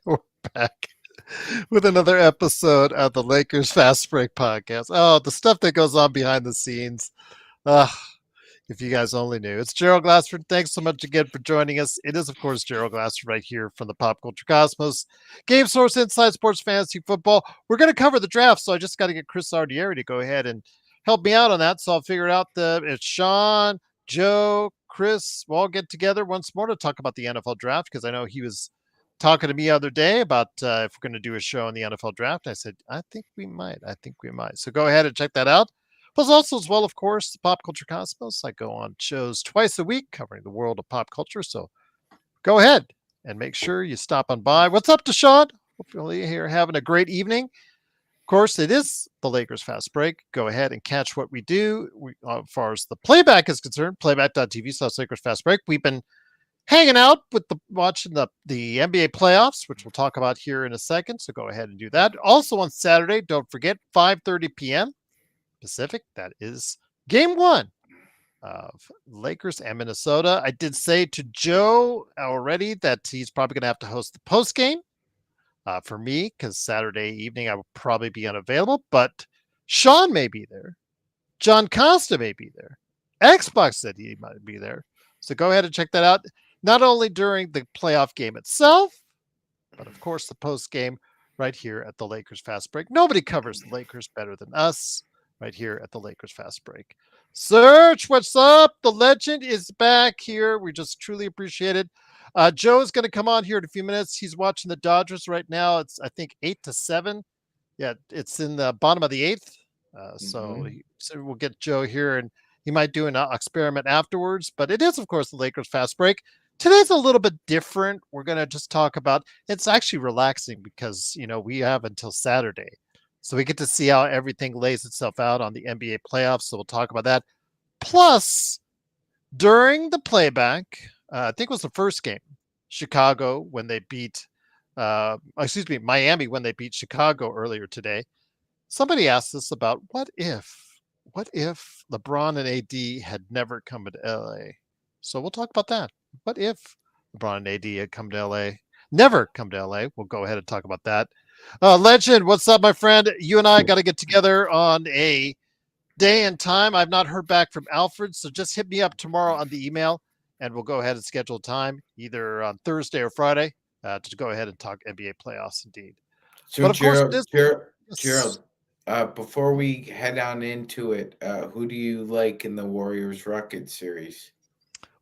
We're back with another episode of the Lakers Fast Break podcast. Oh, the stuff that goes on behind the scenes. Ah, if you guys only knew. It's Gerald Glassford. Thanks so much again for joining us. It is, of course, Gerald Glassford right here from the Pop Culture Cosmos. Game Source Inside Sports Fantasy Football. We're going to cover the draft, so I just got to get Chris Ardieri to go ahead and help me out on that. So I'll figure out it's Sean, Joe, Chris. We'll all get together once more to talk about the NFL draft because I know he was talking to me the other day about if we're going to do a show on the NFL draft. I said, I think we might. I think we might. So go ahead and check that out. Plus, also as well, of course, the Pop Culture Cosmos. I go on shows twice a week covering the world of pop culture. So go ahead and make sure you stop on by. What's up, Deshaun? Hopefully you're having a great evening. Of course, it is the Lakers Fast Break. Go ahead and catch what we do. As far as the playback is concerned, playback.tv/Lakers Fast Break. We've been hanging out with watching the NBA playoffs, which we'll talk about here in a second. So go ahead and do that. Also on Saturday, don't forget 5:30 p.m. Pacific. That is game one of Lakers and Minnesota. I did say to Joe already that he's probably going to have to host the post game for me because Saturday evening I will probably be unavailable. But Sean may be there. John Costa may be there. Xbox said he might be there. So go ahead and check that out. Not only during the playoff game itself, but of course the post game right here at the Lakers Fast Break. Nobody covers the Lakers better than us right here at the Lakers Fast Break. Search, what's up? The legend is back here. We just truly appreciate it. Joe's going to come on here in a few minutes. He's watching the Dodgers right now. It's, I think, 8-7. Yeah, it's in the bottom of the eighth. So we'll get Joe here, and he might do an experiment afterwards. But it is, of course, the Lakers Fast Break. Today's a little bit different. We're going to just talk about, it's actually relaxing because, we have until Saturday. So we get to see how everything lays itself out on the NBA playoffs. So we'll talk about that. Plus, during the playback, I think it was the first game, Chicago when they beat, Miami when they beat Chicago earlier today. Somebody asked us about what if LeBron and AD had never come to LA. So we'll talk about that. What if LeBron and AD had come to LA, never come to LA? We'll go ahead and talk about that. Legend, what's up, my friend? You and I got to get together on a day and time. I've not heard back from Alfred, so just hit me up tomorrow on the email, and we'll go ahead and schedule time either on Thursday or Friday to go ahead and talk NBA playoffs. Indeed, So but of course, Gerald, this. Gerald, Yes. Gerald, before we head on into it, who do you like in the Warriors Rockets series?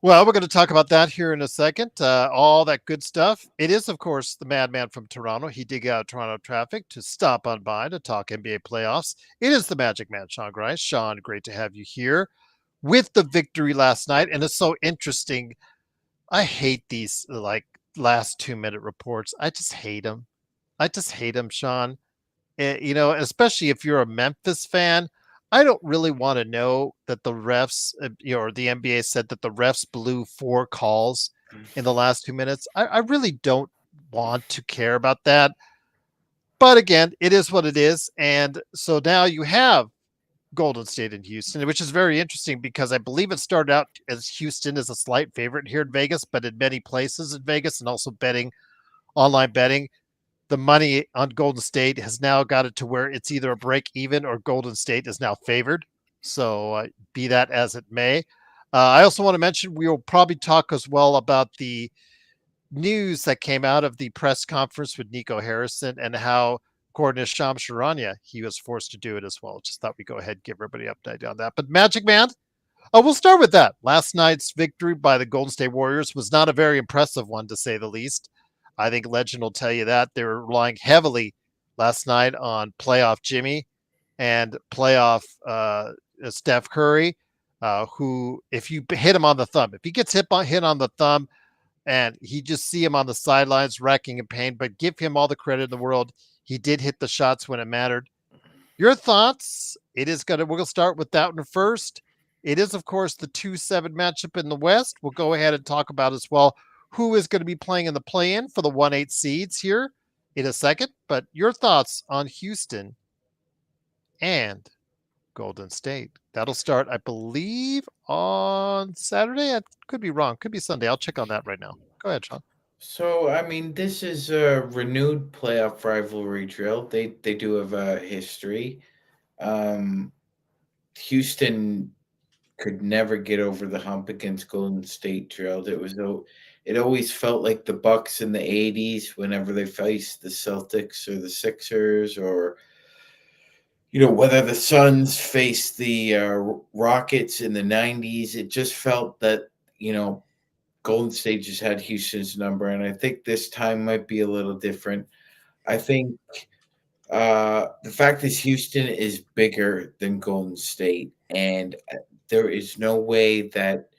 Well, we're going to talk about that here in a second. All that good stuff. It is, of course, the madman from Toronto. He did get out of Toronto traffic to stop on by to talk NBA playoffs. It is the Magic Man, Sean Grice. Sean, great to have you here with the victory last night. And it's so interesting. I hate these like last 2 minute reports. I just hate them. I just hate them, Sean. Especially if you're a Memphis fan, I don't really want to know that the refs, or the NBA said that the refs blew 4 calls in the last 2 minutes. I really don't want to care about that. But again, it is what it is. And so now you have Golden State and Houston, which is very interesting because I believe it started out as Houston as a slight favorite here in Vegas, but in many places in Vegas and also online betting, the money on Golden State has now got it to where it's either a break even or Golden State is now favored. So be that as it may. I also want to mention we will probably talk as well about the news that came out of the press conference with Nico Harrison and how, according to Shams Charania, he was forced to do it as well. Just thought we'd go ahead and give everybody an update on that. But Magic Man, we'll start with that. Last night's victory by the Golden State Warriors was not a very impressive one, to say the least. I think Legend will tell you that. They were relying heavily last night on playoff Jimmy and playoff Steph Curry, who, if you hit him on the thumb, if he gets hit on the thumb and he just see him on the sidelines racking in pain, but give him all the credit in the world. He did hit the shots when it mattered. Your thoughts? We'll start with that one first. It is, of course, the 2-7 matchup in the West. We'll go ahead and talk about as well who is going to be playing in the play-in for the 1-8 seeds here in a second. But your thoughts on Houston and Golden State. That'll start, I believe, on Saturday. I could be wrong. Could be Sunday. I'll check on that right now. Go ahead, Sean. So, I mean, this is a renewed playoff rivalry drill. They do have a history. Um, Houston could never get over the hump against Golden State drilled. It always felt like the Bucks in the 80s whenever they faced the Celtics or the Sixers, or whether the Suns faced the Rockets in the 90s. It just felt that, you know, Golden State just had Houston's number, and I think this time might be a little different. I think the fact is Houston is bigger than Golden State, and there is no way that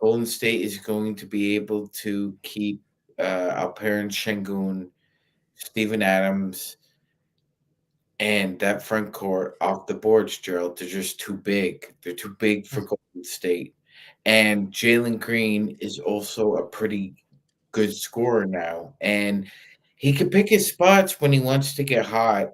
Golden State is going to be able to keep Alperen Şengün, Steven Adams, and that front court off the boards, Gerald. They're just too big. They're too big for Golden State. And Jalen Green is also a pretty good scorer now. And he can pick his spots when he wants to get hot.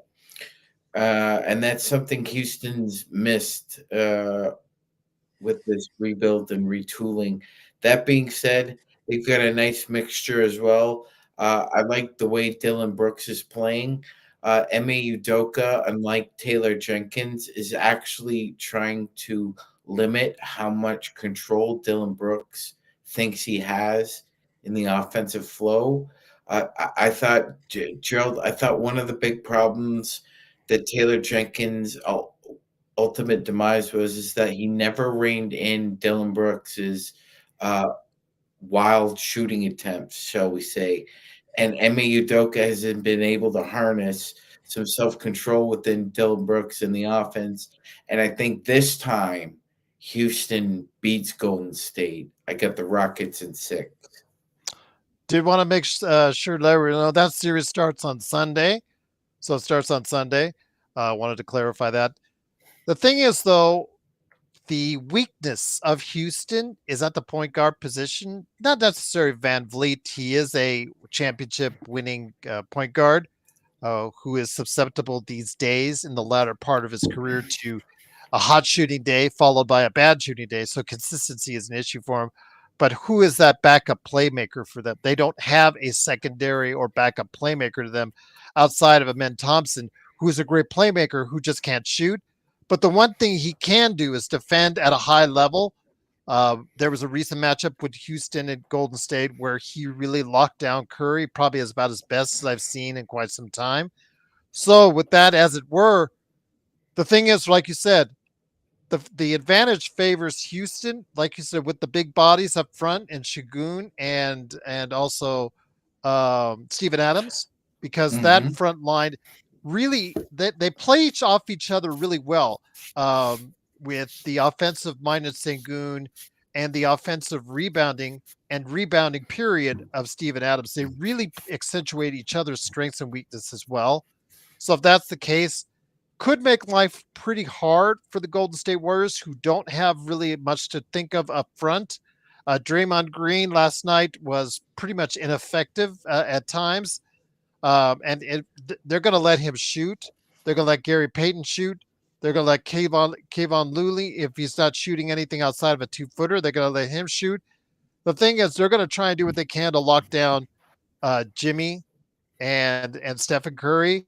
And that's something Houston's missed with this rebuild and retooling. That being said, they've got a nice mixture as well. I like the way Dylan Brooks is playing. Ime Udoka, unlike Taylor Jenkins, is actually trying to limit how much control Dylan Brooks thinks he has in the offensive flow. I thought, Gerald, I thought one of the big problems that Taylor Jenkins ultimate demise was is that he never reined in Dylan Brooks's uh, wild shooting attempts, shall we say. And Ime Udoka hasn't been able to harness some self control within Dylan Brooks in the offense. And I think this time Houston beats Golden State. I got the Rockets in six. Did want to make sure that that series starts on Sunday. So it starts on Sunday. Wanted to clarify that. The thing is, though, the weakness of Houston is at the point guard position. Not necessarily Van Vliet. He is a championship winning point guard who is susceptible these days in the latter part of his career to a hot shooting day followed by a bad shooting day. So consistency is an issue for him. But who is that backup playmaker for them? They don't have a secondary or backup playmaker to them outside of Amen Thompson, who is a great playmaker who just can't shoot. But the one thing he can do is defend at a high level. There was a recent matchup with Houston and Golden State where he really locked down Curry, probably is about as best as I've seen in quite some time. So, with that as it were, the thing is, like you said, the advantage favors Houston, like you said, with the big bodies up front and Shagun and also Steven Adams, because that Mm-hmm. front line really they play off each other really well with the offensive minded Sengun and the offensive rebounding period of Steven Adams. They really accentuate each other's strengths and weaknesses as well. So if that's the case, could make life pretty hard for the Golden State Warriors, who don't have really much to think of up front. Draymond Green last night was pretty much ineffective at times, they're going to let him shoot. They're going to let Gary Payton shoot. They're going to let Kayvon Looney, if he's not shooting anything outside of a 2-footer, they're going to let him shoot. The thing is, they're going to try and do what they can to lock down Jimmy and Stephen Curry.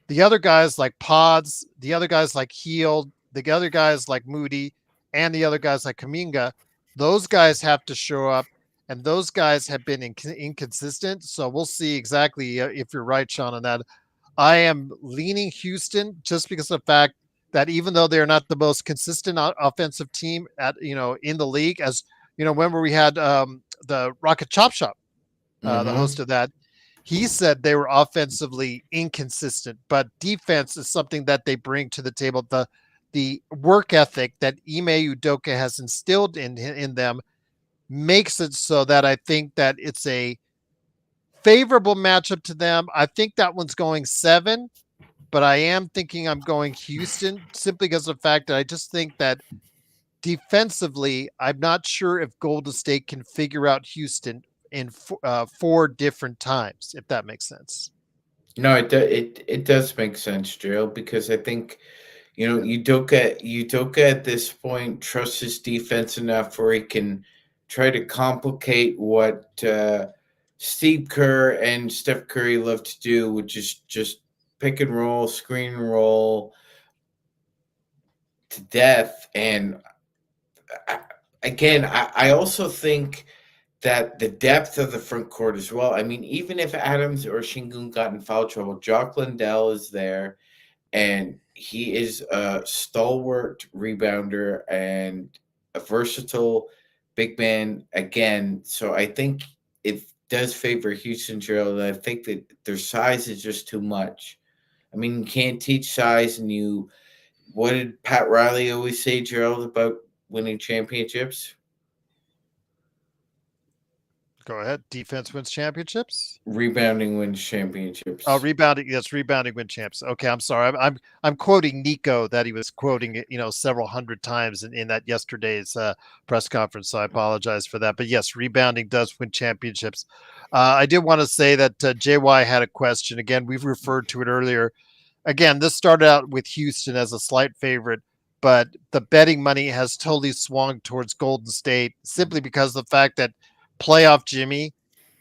The other guys like Pods, the other guys like Heald, the other guys like Moody, and the other guys like Kaminga, those guys have to show up, and those guys have been inconsistent. So we'll see exactly if you're right, Sean, on that. I am leaning Houston just because of the fact that even though they're not the most consistent offensive team at in the league, as remember we had the Rocket Chop Shop, the Mm-hmm. host of that, he said they were offensively inconsistent, but defense is something that they bring to the table. The work ethic that Ime Udoka has instilled in them makes it so that I think that it's a favorable matchup to them. I think that one's going 7, but I am thinking I'm going Houston simply because of the fact that I just think that defensively, I'm not sure if Golden State can figure out Houston in 4 different times, if that makes sense. No, it does make sense, Gerald, because I think Udoka at this point trusts his defense enough where he can try to complicate what Steve Kerr and Steph Curry love to do, which is just pick and roll, screen and roll to death. And I, again, I also think that the depth of the front court as well. I mean, even if Adams or Shingun got in foul trouble, Jock Lindell is there, and he is a stalwart rebounder and a versatile big man again. So I think it does favor Houston, Gerald. I think that their size is just too much. I mean, you can't teach size, and you. What did Pat Riley always say, Gerald, about winning championships? Go ahead. Defense wins championships. Rebounding wins Oh, championships. rebounding. Yes, rebounding win champs. Okay, I'm sorry. I'm quoting Nico that he was quoting it, several hundred times in that yesterday's press conference. So I apologize for that. But yes, rebounding does win championships. I did want to say that JY had a question. Again, we've referred to it earlier. Again, this started out with Houston as a slight favorite, but the betting money has totally swung towards Golden State simply because of the fact that playoff Jimmy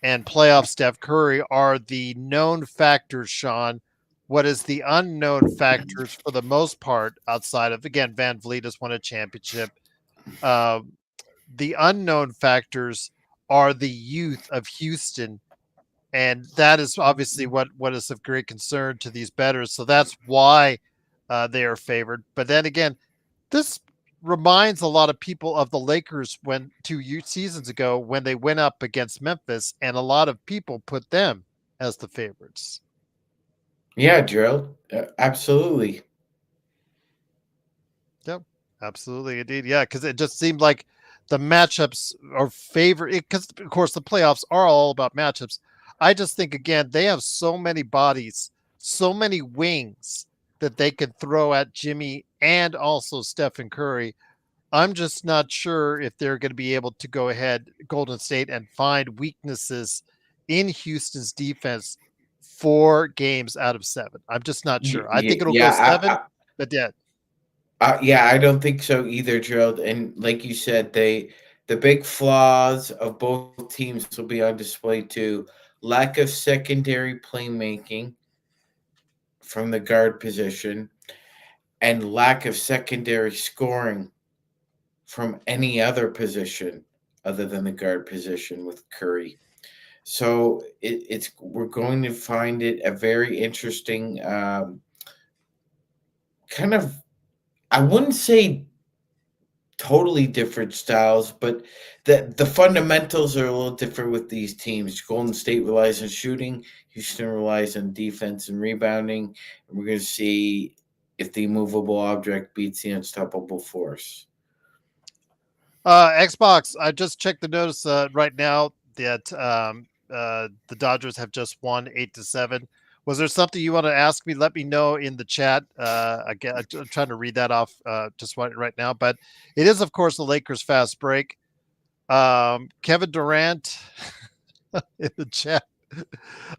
and playoff Steph Curry are the known factors, Sean. What is the unknown factors for the most part outside of, again, Van Vliet has won a championship. Uh, the unknown factors are the youth of Houston, and that is obviously what is of great concern to these bettors. So that's why they are favored. But then again, this reminds a lot of people of the Lakers when 2 seasons ago when they went up against Memphis, and a lot of people put them as the favorites. Yeah, Gerald, absolutely. Yep, absolutely, indeed, yeah, because it just seemed like the matchups are favorite. Because of course the playoffs are all about matchups. I just think again they have so many bodies, so many wings that they could throw at Jimmy and also Stephen Curry. I'm just not sure if they're going to be able to go ahead, Golden State, and find weaknesses in Houston's defense 4 games out of 7. I'm just not sure. I think it'll go Yeah, 7, but yeah, yeah, I don't think so either, Gerald. And like you said, the big flaws of both teams will be on display too. Lack of secondary playmaking from the guard position, and lack of secondary scoring from any other position other than the guard position with Curry. So it's we're going to find it a very interesting kind of. I wouldn't say totally different styles, but the fundamentals are a little different with these teams. Golden State relies on shooting, Houston relies on defense and rebounding. And we're going to see if the immovable object beats the unstoppable force. Xbox. I just checked the notice right now that the Dodgers have just won 8-7. Was there something you want to ask me? Let me know in the chat. Again, I'm trying to read that off just right now, but it is, of course, the Lakers fast break. Kevin Durant in the chat.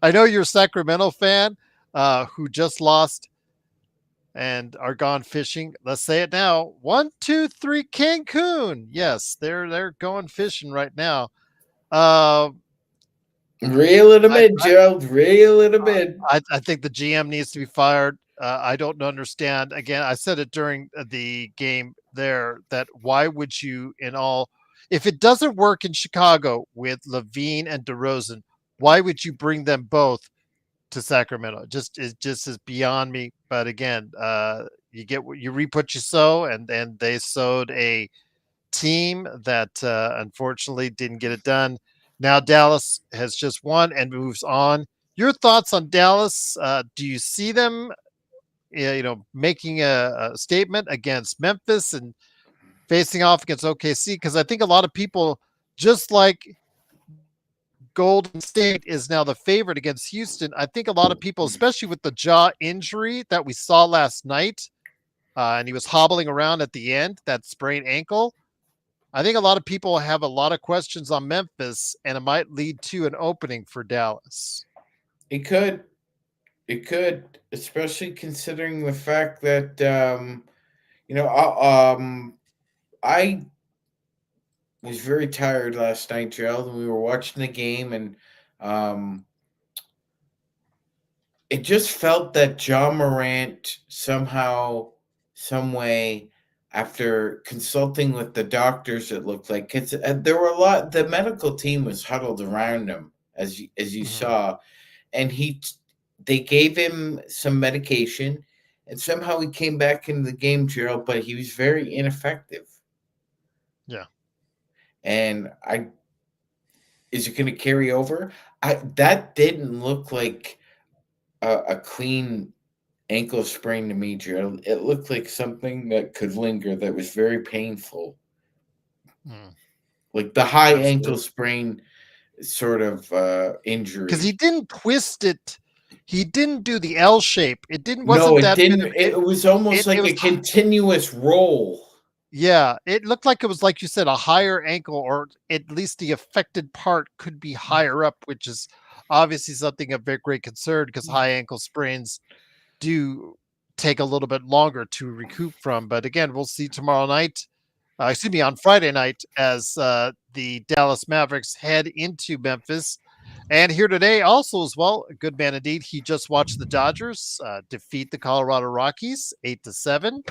I know you're a Sacramento fan who just lost and are gone fishing. Let's say it now. 1, 2, 3, Cancun. Yes, they're going fishing right now. Uh, Reel it a I, bit, I Gerald. Reel it a bit. I think the GM needs to be fired. I don't understand. Again, I said it during the game there that why would you in all if it doesn't work in Chicago with Levine and DeRozan, why would you bring them both to Sacramento? Just is beyond me. But again, you get what you reap what you sow, and they sowed a team that unfortunately didn't get it done. Now Dallas has just won and moves on. Your thoughts on Dallas? Do you see them, making a statement against Memphis and facing off against OKC? Because I think a lot of people, just like Golden State is now the favorite against Houston. I think a lot of people, especially with the jaw injury that we saw last night, and he was hobbling around at the end, that sprained ankle. I think a lot of people have a lot of questions on Memphis, and it might lead to an opening for Dallas. It could. It could, especially considering the fact that you know, I was very tired last night, Gerald, and we were watching the game, and Um, it just felt that John Morant somehow, some way, after consulting with the doctors, it looked like there were a lot. The medical team was huddled around him, as you Mhm. saw, and they gave him some medication, and somehow he came back into the game, Gerald. But he was very ineffective, Yeah. and I is it going to carry over? I That didn't look like a clean ankle sprain to me, Gerald. It looked like something that could linger that was very painful. Mm. Like the high ankle Absolutely. sprain sort of Because he injury. didn't twist it. He didn't do the L shape. It didn't No, wasn't it that bit didn't. of it. It was almost It like was a continuous roll. yeah. It looked like it was like you said a higher ankle, or at least the affected part could be higher up, which is obviously something of very great concern because high ankle sprains do take a little bit longer to recoup from. But again, we'll see tomorrow night. Excuse me, on Friday night as the Dallas Mavericks head into Memphis. And here today, also as well, a good man indeed. He just watched the Dodgers defeat the Colorado Rockies 8-7.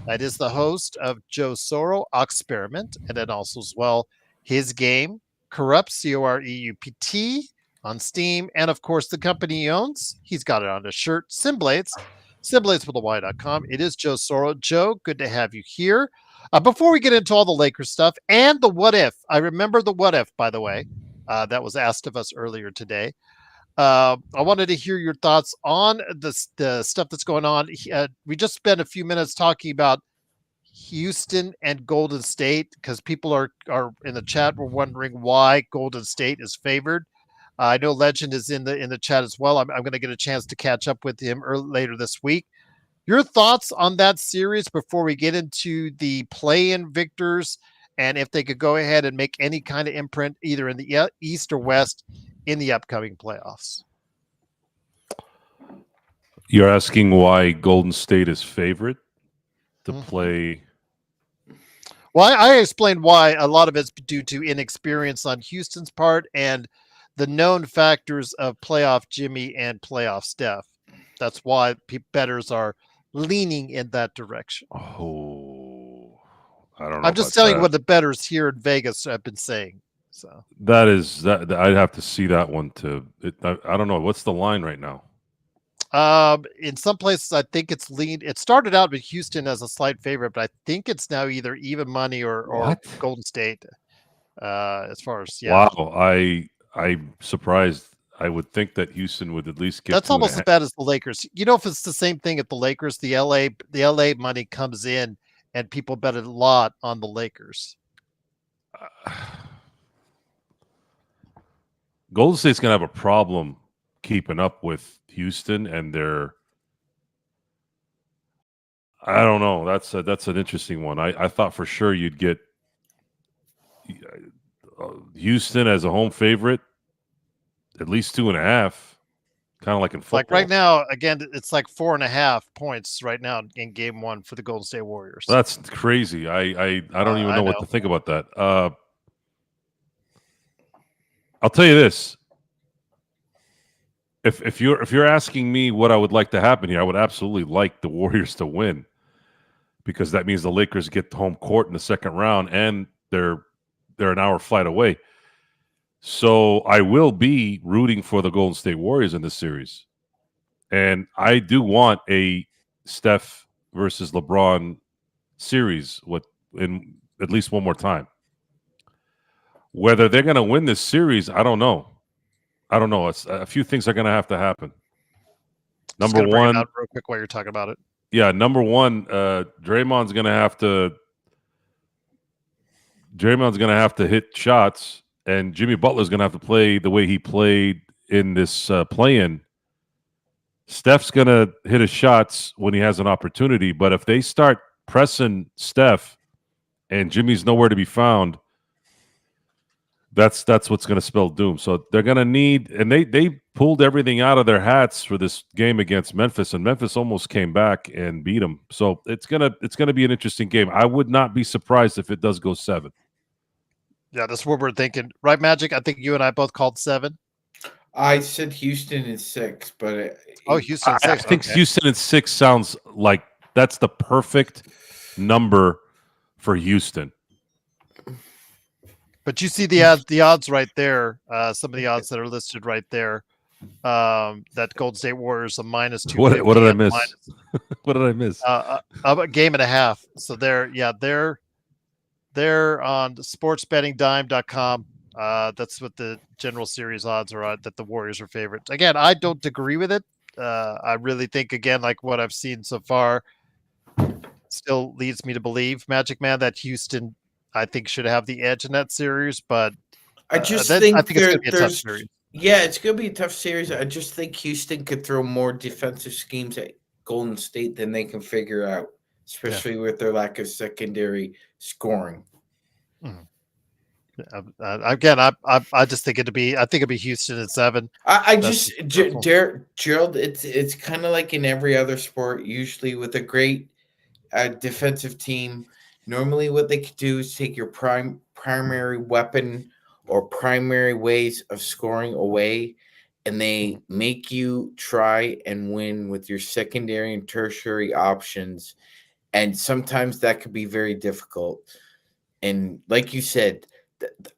That is the host of Joe Soro Experiment, and then also as well his game Corrupt Coreupt on Steam, and of course the company he owns. He's got it on his shirt, Simblades, Simblades with a Y.com. It is Joe Soro. Joe, good to have you here. Before we get into all the Lakers stuff and the what if, I remember the what if, by the way, that was asked of us earlier today. I wanted to hear your thoughts on the stuff that's going on. We just spent a few minutes talking about Houston and Golden State because people are in the chat were wondering why Golden State is favored. I know Legend is in the chat as well. I'm going to get a chance to catch up with him later this week. Your thoughts on that series before we get into the play-in victors and if they could go ahead and make any kind of imprint either in the East or West in the upcoming playoffs. You're asking why Golden State is favorite to Mhm. play. Well, I explained why a lot of it's due to inexperience on Houston's part and the known factors of playoff Jimmy and playoff Steph. That's why bettors are leaning in that direction. Oh, I don't know I'm just about telling you that. what the bettors here in Vegas have been saying. So That is that I'd have to see that one to. I don't know what's the line right now. In some places, I think it's lean. It started out with Houston as a slight favorite, but I think it's now either even money or What? Golden State. As far as Wow, I'm surprised. I would think that Houston would at least get that's two and a almost as half. bad as the Lakers. You know, if it's the same thing at the Lakers, the LA money comes in and people bet a lot on the Lakers. Golden State's gonna have a problem keeping up with Houston and their. I don't know. That's an interesting one. I thought for sure you'd get Houston as a home favorite, at least 2.5, kind of like in Like right football. now, again, it's like 4.5 points right now in game one for the Golden State Warriors. That's crazy. I don't even I know what know. to think about that. I'll tell you this: if you're asking me what I would like to happen here, I would absolutely like the Warriors to win because that means the Lakers get home court in the second round and they're an hour flight away. So I will be rooting for the Golden State Warriors in this series. And I do want a Steph versus LeBron series in at least one more time. Whether they're going to win this series, I don't know. It's, a few things are going to have to happen. Just Number gonna bring it one, out real quick while you're talking about it. yeah, number one, Draymond's going to have to hit shots, and Jimmy Butler's going to have to play the way he played in this play-in. Steph's going to hit his shots when he has an opportunity, but if they start pressing Steph and Jimmy's nowhere to be found, that's what's going to spell doom. So they're going to need, and they pulled everything out of their hats for this game against Memphis, and Memphis almost came back and beat them. So it's gonna be an interesting game. I would not be surprised if it does go 7. Yeah, that's what we're thinking, right? Magic. I think you and I both called 7. I said Houston in 6, but Oh, Houston I 6. think Okay. Houston at 6 sounds like that's the perfect number for Houston. But you see the odds right there. Some of the odds that are listed right there. That Golden State Warriors a minus What did 250 I and miss? What did I miss? a game and a half. So they're on sportsbettingdime.com. That's what the general series odds are on, that the Warriors are favorites. Again, I don't agree with it. I really think, again, like what I've seen so far, still leads me to believe, Magic Man, that Houston, I think, should have the edge in that series. But I just then I think think it's going to be a tough there's series. yeah, it's gonna be a tough series. I just think Houston could throw more defensive schemes at Golden State than they can figure out, Yeah. especially with their lack of secondary scoring. Mhm. Again, I just think I think it'd be Houston at 7. I That's just just careful. Gerald, it's kind of like in every other sport. Usually, with a great defensive team, normally what they could do is take your primary weapon or primary ways of scoring away, and they make you try and win with your secondary and tertiary options. And sometimes that could be very difficult. And like you said,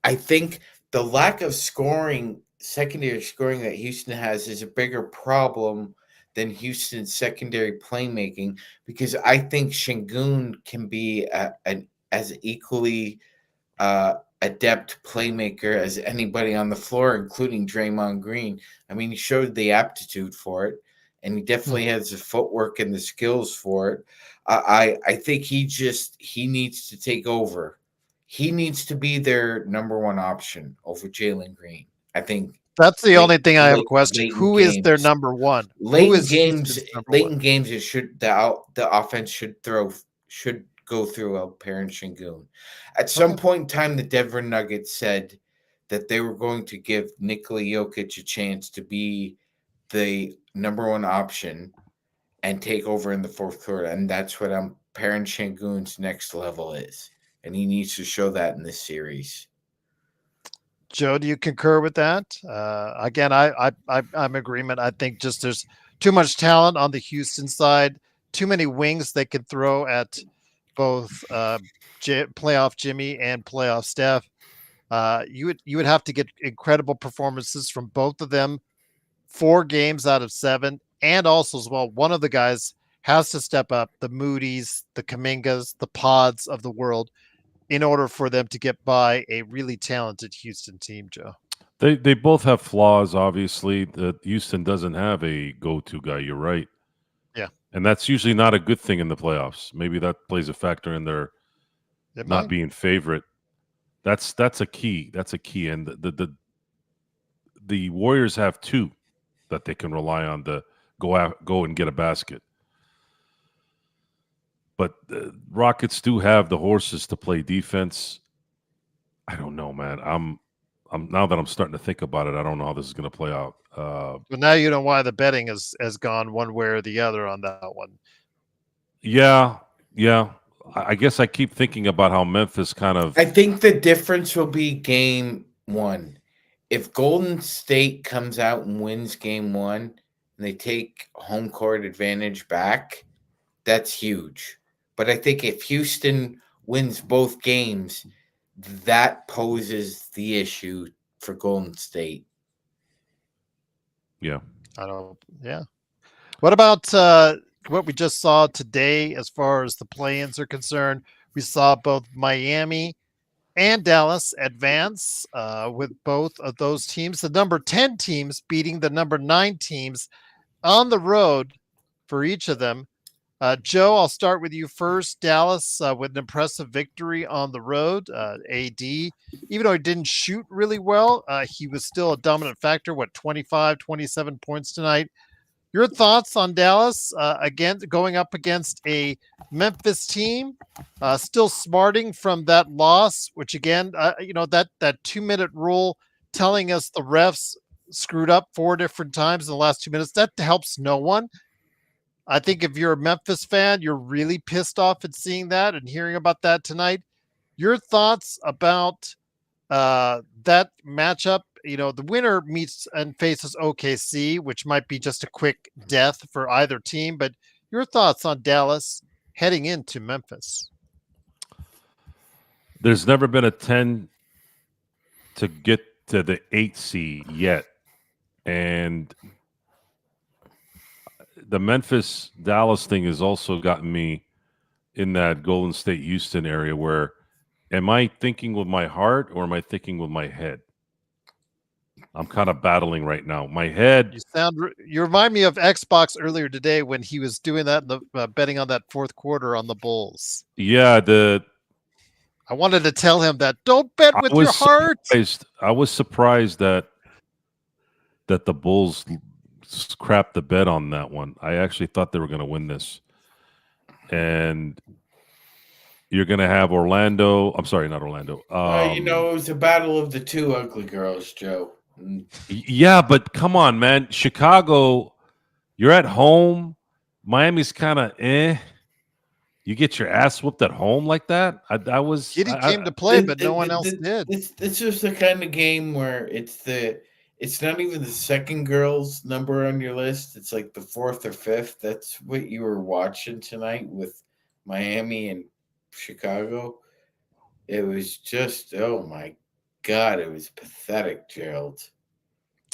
I think the lack of scoring, secondary scoring that Houston has is a bigger problem than Houston's secondary playmaking, because I think Shingun can be an as equally adept playmaker as anybody on the floor, including Draymond Green. I mean, he showed the aptitude for it, and he definitely has the footwork and the skills for it. I think he needs to take over. He needs to be their number one option over Jalen Green. I think That's the only thing I have a question. late in Who is their games. number one? Late Who in is games, Houston's number late one? in games, it should the offense should go through Alper and Shingun. At some Okay. point in time, the Denver Nuggets said that they were going to give Nikola Jokic a chance to be the number one option and take over in the fourth quarter, and that's what Perrin Shangun's next level is, and he needs to show that in this series. Joe, do you concur with that? Again, I'm in agreement. I think just there's too much talent on the Houston side, too many wings they can throw at both playoff Jimmy and playoff Steph. You would have to get incredible performances from both of them, 4 games out of 7, and also as well, one of the guys has to step up, the Moody's, the Kamingas, the Pods of the world, in order for them to get by a really talented Houston team, Joe. They both have flaws, obviously. Houston doesn't have a go-to guy. You're right. Yeah. And that's usually not a good thing in the playoffs. Maybe that plays a factor in their It not might. being favorite. That's a key. That's a key. And the Warriors have 2 that they can rely on to go and get a basket. But Rockets do have the horses to play defense. I don't know, man. I'm now that I'm starting to think about it, I don't know how this is going to play out. But now you know why the betting has gone one way or the other on that one. Yeah. I guess I keep thinking about how Memphis kind of. I think the difference will be game 1. If Golden State comes out and wins game 1 and they take home court advantage back, that's huge. But I think if Houston wins both games, that poses the issue for Golden State. Yeah. Yeah. What about what we just saw today as far as the play-ins are concerned? We saw both Miami and Dallas advance with both of those teams. The number 10 teams beating the number 9 teams on the road for each of them. Joe, I'll start with you first. Dallas with an impressive victory on the road. AD, even though he didn't shoot really well, he was still a dominant factor. 25, 27 points tonight. Your thoughts on Dallas again going up against a Memphis team, still smarting from that loss, which again, that 2-minute rule telling us the refs screwed up 4 different times in the last 2 minutes, that helps no one. I think if you're a Memphis fan, you're really pissed off at seeing that and hearing about that tonight. Your thoughts about that matchup the winner meets and faces OKC, which might be just a quick death for either team. But your thoughts on Dallas heading into Memphis? There's never been a 10 to get to the 8 seed yet. And the Memphis Dallas thing has also gotten me in that Golden State Houston area where am I thinking with my heart or am I thinking with my head? I'm kind of battling right now. My head. You remind me of Xbox earlier today when he was doing that in the betting on that fourth quarter on the Bulls. Yeah, I wanted to tell him that don't bet with your heart. I was surprised that the Bulls crapped the bet on that one. I actually thought they were going to win this. And you're going to have Orlando. I'm sorry, not Orlando. It was a battle of the two ugly girls, Joe. Yeah, but come on, man. Chicago, you're at home. Miami's kind of You get your ass whooped at home like that? Giddy came to play, but no one else did. It's just the kind of game where it's not even the second girl's number on your list. It's like the fourth or fifth. That's what you were watching tonight with Miami and Chicago. It was just, oh my God, it was pathetic, Gerald.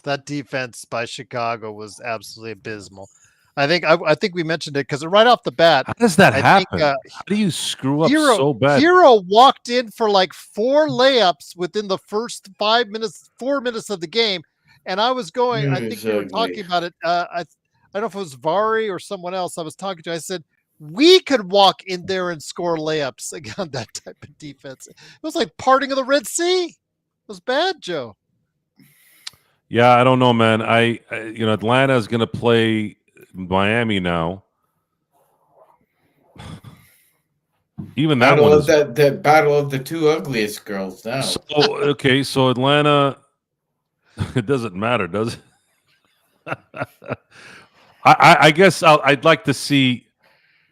That defense by Chicago was absolutely abysmal. I think we mentioned it because right off the bat, how does that happen? How do you screw up so bad? Hero walked in for like 4 layups within the first 4 minutes of the game, and I was going. I think we were talking about it. I don't know if it was Vari or someone else I was talking to. I said we could walk in there and score layups against that type of defense. It was like parting of the Red Sea. It was bad, Joe. Yeah, I don't know, man. Atlanta is going to play Miami now. Even that battle one of that battle of the two ugliest girls now. So Atlanta, it doesn't matter, does it? I guess I'd like to see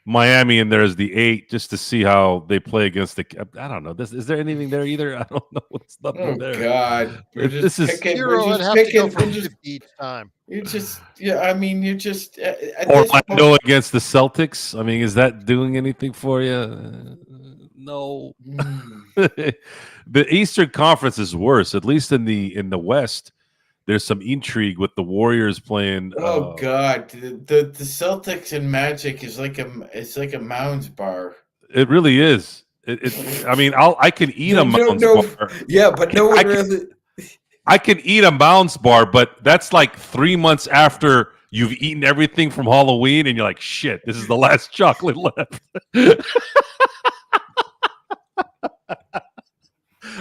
Miami in there as the 8 just to see how they play against the. I don't know. Is there anything there either? I don't know what's nothing there. Oh God, this is Hero would have to go for 50 each time. You're just, you're just. Orlando against the Celtics. I mean, is that doing anything for you? No. The Eastern Conference is worse. At least in the West, there's some intrigue with the Warriors playing. Oh God, the Celtics and Magic is like a Mounds bar. It really is. I mean, I can eat a Mounds bar. Yeah, but no one really. I can eat a Mounds bar, but that's like 3 months after you've eaten everything from Halloween, and you're like, shit, this is the last chocolate left.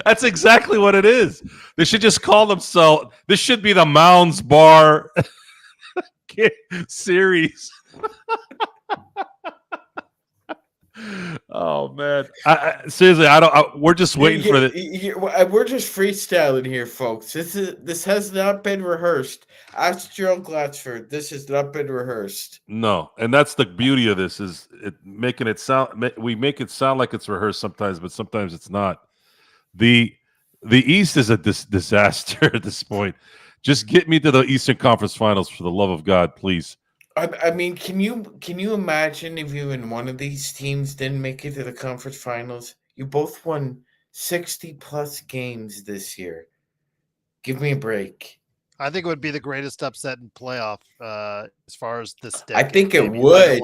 That's exactly what it is. They should just call themselves. This should be the Mounds Bar series. Oh man! Seriously, we're just waiting for the. We're just freestyling here, folks. This has not been rehearsed. Ask Gerald Glatsford. This has not been rehearsed. No, and that's the beauty of this is making it sound. We make it sound like it's rehearsed sometimes, but sometimes it's not. The East is a disaster at this point. Just get me to the Eastern Conference Finals for the love of God, please. I mean, can you imagine if even one of these teams didn't make it to the conference finals? You both won 60+ games this year. Give me a break. I think it would be the greatest upset in playoff as far as this decade. I think it would.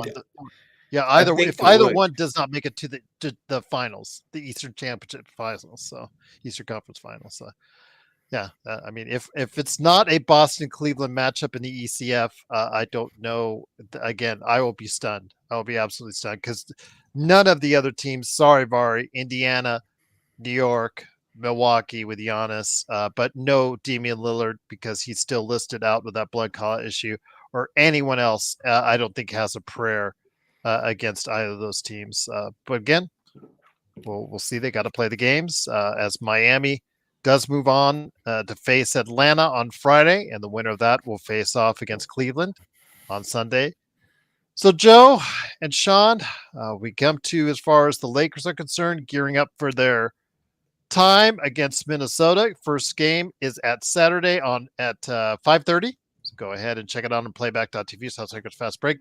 If either one does not make it to the finals, the Eastern Championship Finals, so Eastern Conference Finals. So, yeah, I mean, if it's not a Boston-Cleveland matchup in the ECF, I don't know. Again, I will be stunned. I will be absolutely stunned because none of the other teams. Sorry, Vari, Indiana, New York, Milwaukee with Giannis, but no Damian Lillard because he's still listed out with that blood clot issue, or anyone else. I don't think has a prayer against either of those teams. But again, we'll see. They got to play the games as Miami does move on to face Atlanta on Friday, and the winner of that will face off against Cleveland on Sunday. So Joe and Sean, we come to as far as the Lakers are concerned, gearing up for their time against Minnesota. First game is at Saturday on at 5:30. So go ahead and check it out on playback.tv. South Lakers Fast Break.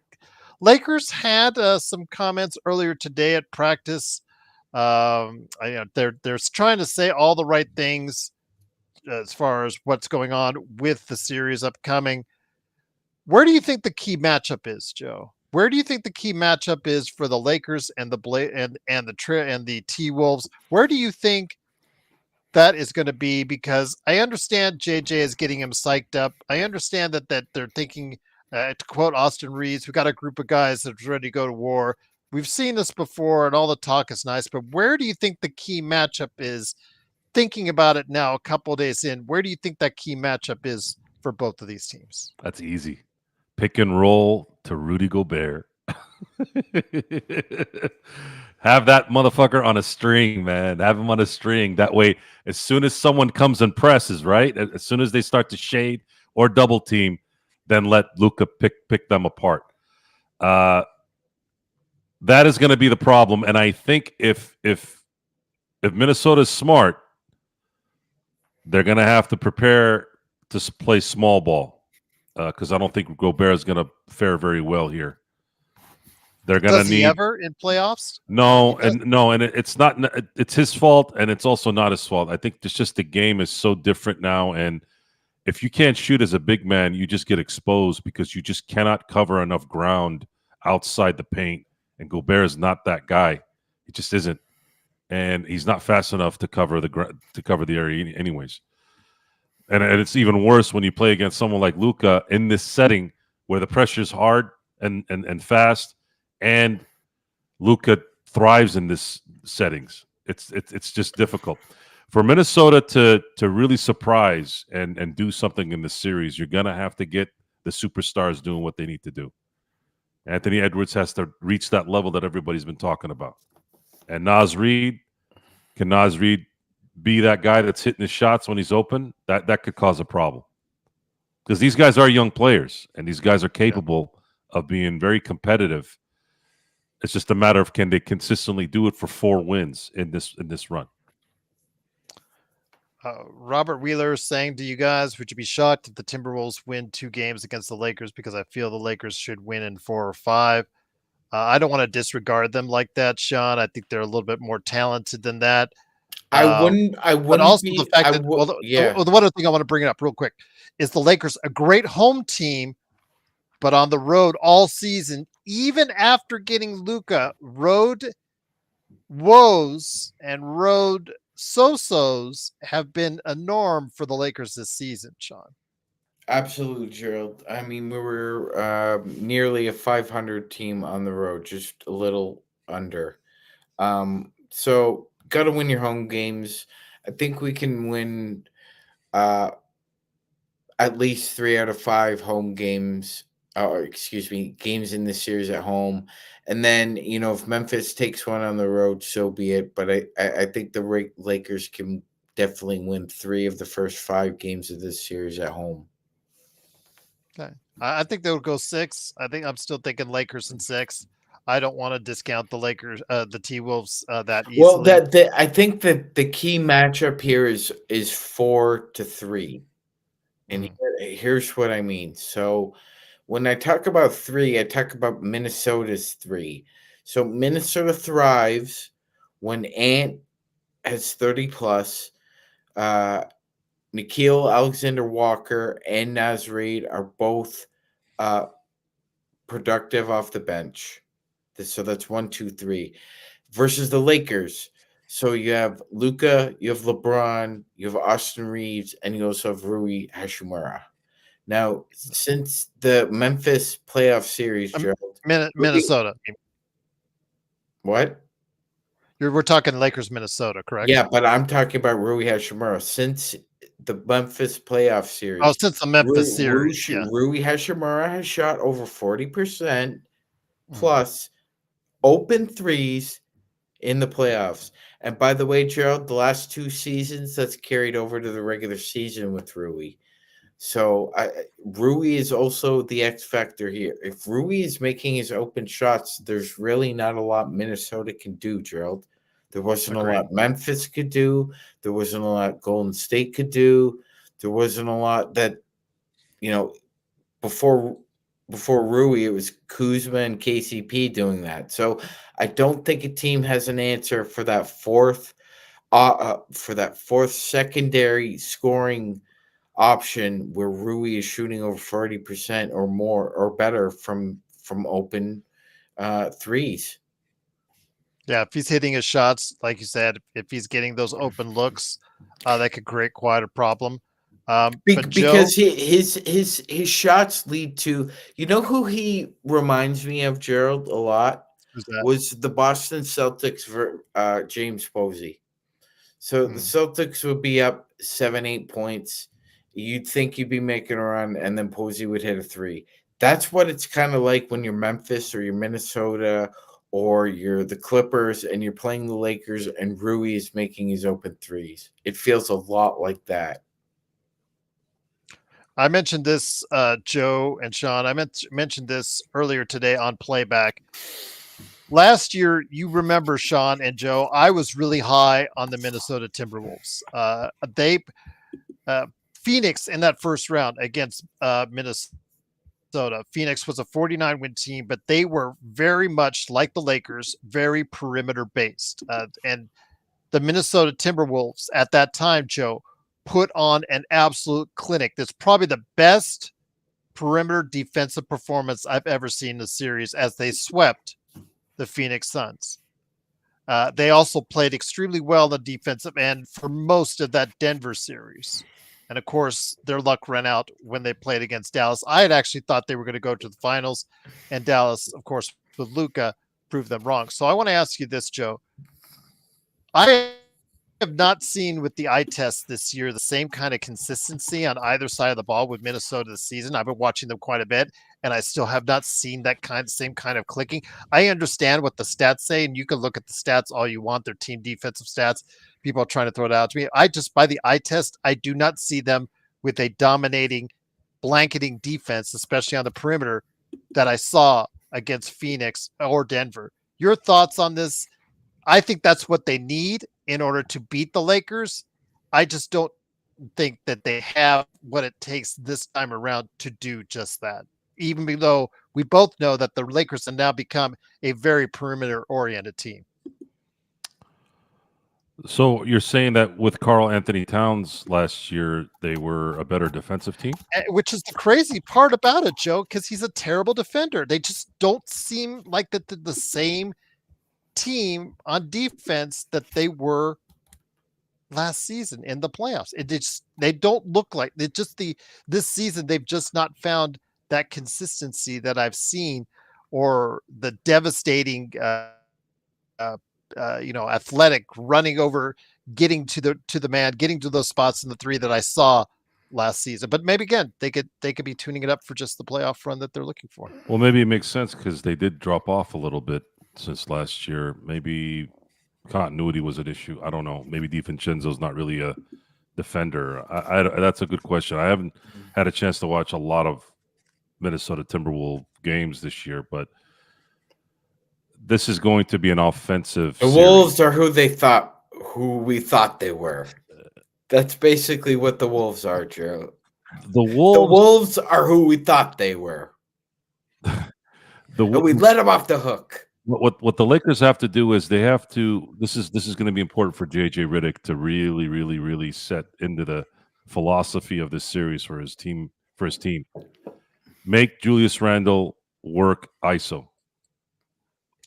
Lakers had some comments earlier today at practice. They're trying to say all the right things as far as what's going on with the series upcoming. Where do you think the key matchup is, Joe? Where do you think the key matchup is for the Lakers and the T Wolves? Where do you think that is going to be? Because I understand JJ is getting him psyched up. I understand that they're thinking, to quote Austin Reeves, we got a group of guys that's ready to go to war. We've seen this before, and all the talk is nice. But where do you think the key matchup is? Thinking about it now, a couple of days in, where do you think that key matchup is for both of these teams? That's easy. Pick and roll to Rudy Gobert. Have that motherfucker on a string, man. Have him on a string. That way, as soon as someone comes and presses, right? As soon as they start to shade or double team, then let Luka pick them apart. That is going to be the problem. And I think if Minnesota's smart, they're going to have to prepare to play small ball because I don't think Gobert is going to fare very well here. They're going to need. Does he ever in playoffs? No, and it's not. It's his fault, and it's also not his fault. I think it's just the game is so different now, and if you can't shoot as a big man, you just get exposed because you just cannot cover enough ground outside the paint. And Gobert is not that guy. He just isn't, and he's not fast enough to cover the area anyways. And it's even worse when you play against someone like Luka in this setting where the pressure is hard and fast, and Luka thrives in this settings. It's just difficult for Minnesota to really surprise and do something in this series. You're gonna have to get the superstars doing what they need to do. Anthony Edwards has to reach that level that everybody's been talking about. And Naz Reid, can Naz Reid be that guy that's hitting his shots when he's open? That could cause a problem. Because these guys are young players, and these guys are capable of being very competitive. It's just a matter of can they consistently do it for 4 wins in this run. Robert Wheeler is saying to you guys, would you be shocked if the Timberwolves win 2 games against the Lakers? Because I feel the Lakers should win in 4 or 5. I don't want to disregard them like that, Sean. I think they're a little bit more talented than that. I wouldn't. But also be, the fact that the one other thing I want to bring it up real quick is the Lakers, a great home team, but on the road all season, even after getting Luka, road woes and road so-sos have been a norm for the Lakers this season, Sean. Absolutely, Gerald. I mean, we were nearly a 500 team on the road, just a little under. So got to win your home games. I think we can win at least 3 out of 5 home games. Games in this series at home. And then, if Memphis takes one on the road, so be it. But I think the Lakers can definitely win 3 of the first 5 games of this series at home. Okay. I think they would go 6. I'm still thinking Lakers in 6. I don't want to discount the Lakers, the T-Wolves that easily. Well, I think that the key matchup here is 4-3. And here's what I mean. So when I talk about 3, I talk about Minnesota's 3. So Minnesota thrives when Ant has 30 plus. Nickeil Alexander-Walker and Naz Reid are both productive off the bench. So that's 1, 2, 3. Versus the Lakers. So you have Luka, you have LeBron, you have Austin Reeves, and you also have Rui Hachimura. Now, since the Memphis playoff series, Gerald, Minnesota. What? We're talking Lakers, Minnesota, correct? Yeah, but I'm talking about Rui Hachimura. Since the Memphis playoff series. Oh, since the Memphis series. Rui Hachimura has shot over 40% plus open threes in the playoffs. And by the way, Gerald, the last 2 seasons, that's carried over to the regular season with Rui. So Rui is also the X factor here. If Rui is making his open shots, there's really not a lot Minnesota can do, Gerald. There wasn't Agreed. a lot Memphis could do. There wasn't a lot Golden State could do. There wasn't a lot that, you know, before Rui, it was Kuzma and KCP doing that. So I don't think a team has an answer for that fourth secondary scoring option where Rui is shooting over 40% or more or better from open threes. Yeah, if he's hitting his shots, like you said, if he's getting those open looks, that could create quite a problem. But Joe, Because his shots lead to, you know who he reminds me of, Gerald, a lot, who's that? was the Boston Celtics for James Posey. So the Hmm. Celtics would be up 7-8 points. You'd think you'd be making a run, and then Posey would hit a three. That's what it's kind of like when you're Memphis or you're Minnesota or you're the Clippers and you're playing the Lakers and Rui is making his open threes. It feels a lot like that. I mentioned this, Joe and Sean. I mentioned this earlier today on playback. Last year, you remember, Sean and Joe, I was really high on the Minnesota Timberwolves. They Phoenix in that first round against Minnesota. Phoenix was a 49 win team, but they were very much like the Lakers, very perimeter based. And the Minnesota Timberwolves at that time, Joe, put on an absolute clinic. That's probably the best perimeter defensive performance I've ever seen in the series as they swept the Phoenix Suns. They also played extremely well on the defensive end for most of that Denver series. And of course, their luck ran out when they played against Dallas. I had actually thought they were going to go to the finals, and Dallas, of course, with Luka, proved them wrong. So I want to ask you this, Joe. I have not seen with the eye test this year the same kind of consistency on either side of the ball with Minnesota this season. I've been watching them quite a bit, and I still have not seen that same kind of clicking. I understand what the stats say, and you can look at the stats all you want, their team defensive stats. People are trying to throw it out to me. I just, by the eye test, I do not see them with a dominating, blanketing defense, especially on the perimeter, that I saw against Phoenix or Denver. Your thoughts on this? I think that's what they need in order to beat the Lakers. I just don't think that they have what it takes this time around to do just that. Even though we both know that the Lakers have now become a very perimeter-oriented team. So you're saying that with Karl Anthony Towns last year, they were a better defensive team? Which is the crazy part about it, Joe, because he's a terrible defender. They just don't seem like the same team on defense that they were last season in the playoffs. They don't look like this season. They've just not found that consistency that I've seen, or the devastating, athletic running over, getting to the man, getting to those spots in the three that I saw last season. But maybe again, they could be tuning it up for just the playoff run that they're looking for. Well, maybe it makes sense because they did drop off a little bit since last year. Maybe continuity was an issue. I don't know. Maybe DiVincenzo's not really a defender. That's a good question. I haven't had a chance to watch a lot of Minnesota Timberwolves games this year, but this is going to be an offensive The series. Wolves are who we thought they were. That's basically what the Wolves are, Joe. The Wolves are who we thought they were. And we let them off the hook. What the Lakers have to do is they have to. This is going to be important for JJ Redick to really, really, really set into the philosophy of this series for his team. Make Julius Randle work ISO.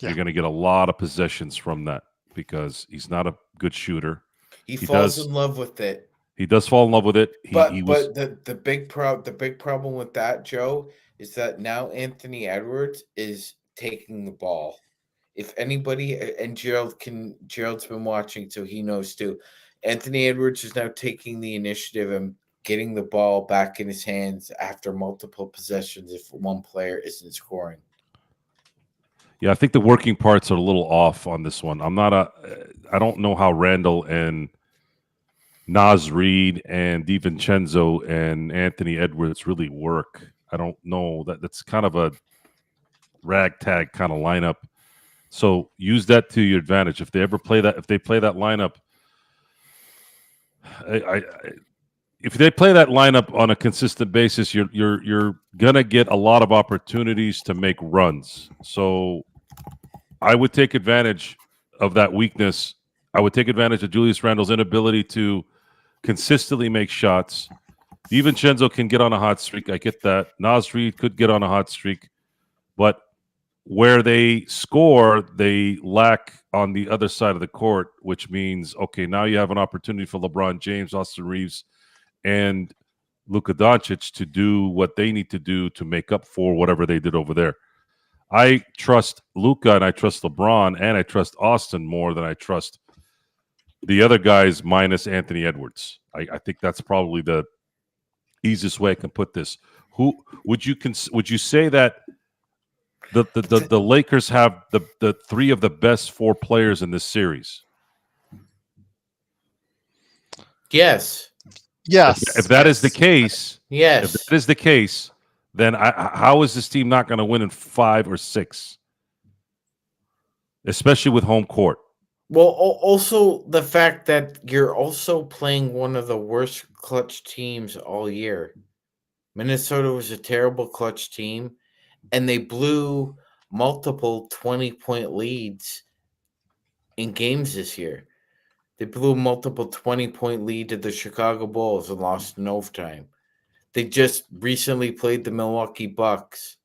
Yeah. You're going to get a lot of possessions from that because he's not a good shooter. He falls in love with it. He does fall in love with it. But the big problem with that, Joe, is that now Anthony Edwards is taking the ball. If anybody, and Gerald's been watching, so he knows too. Anthony Edwards is now taking the initiative and getting the ball back in his hands after multiple possessions if one player isn't scoring. Yeah, I think the working parts are a little off on this one. I don't know how Randall and Naz Reid and DiVincenzo and Anthony Edwards really work. I don't know. That's kind of a ragtag kind of lineup. So use that to your advantage. If they play that lineup, I if they play that lineup on a consistent basis, you're gonna get a lot of opportunities to make runs. So I would take advantage of that weakness. I would take advantage of Julius Randle's inability to consistently make shots. DiVincenzo can get on a hot streak. I get that. Naz Reid could get on a hot streak, but where they score, they lack on the other side of the court, which means, okay, now you have an opportunity for LeBron James, Austin Reeves, and Luka Doncic to do what they need to do to make up for whatever they did over there. I trust Luka and I trust LeBron and I trust Austin more than I trust the other guys minus Anthony Edwards. I think that's probably the easiest way I can put this. Who would you say that the Lakers have the three of the best four players in this series? Yes. Yes. If that is the case, Yes. if that is the case, then how is this team not going to win in 5 or 6? Especially with home court. Well, also the fact that you're also playing one of the worst clutch teams all year. Minnesota was a terrible clutch team, and they blew multiple 20-point leads in games this year. They blew multiple 20-point lead to the Chicago Bulls and lost in overtime. They just recently played the Milwaukee Bucks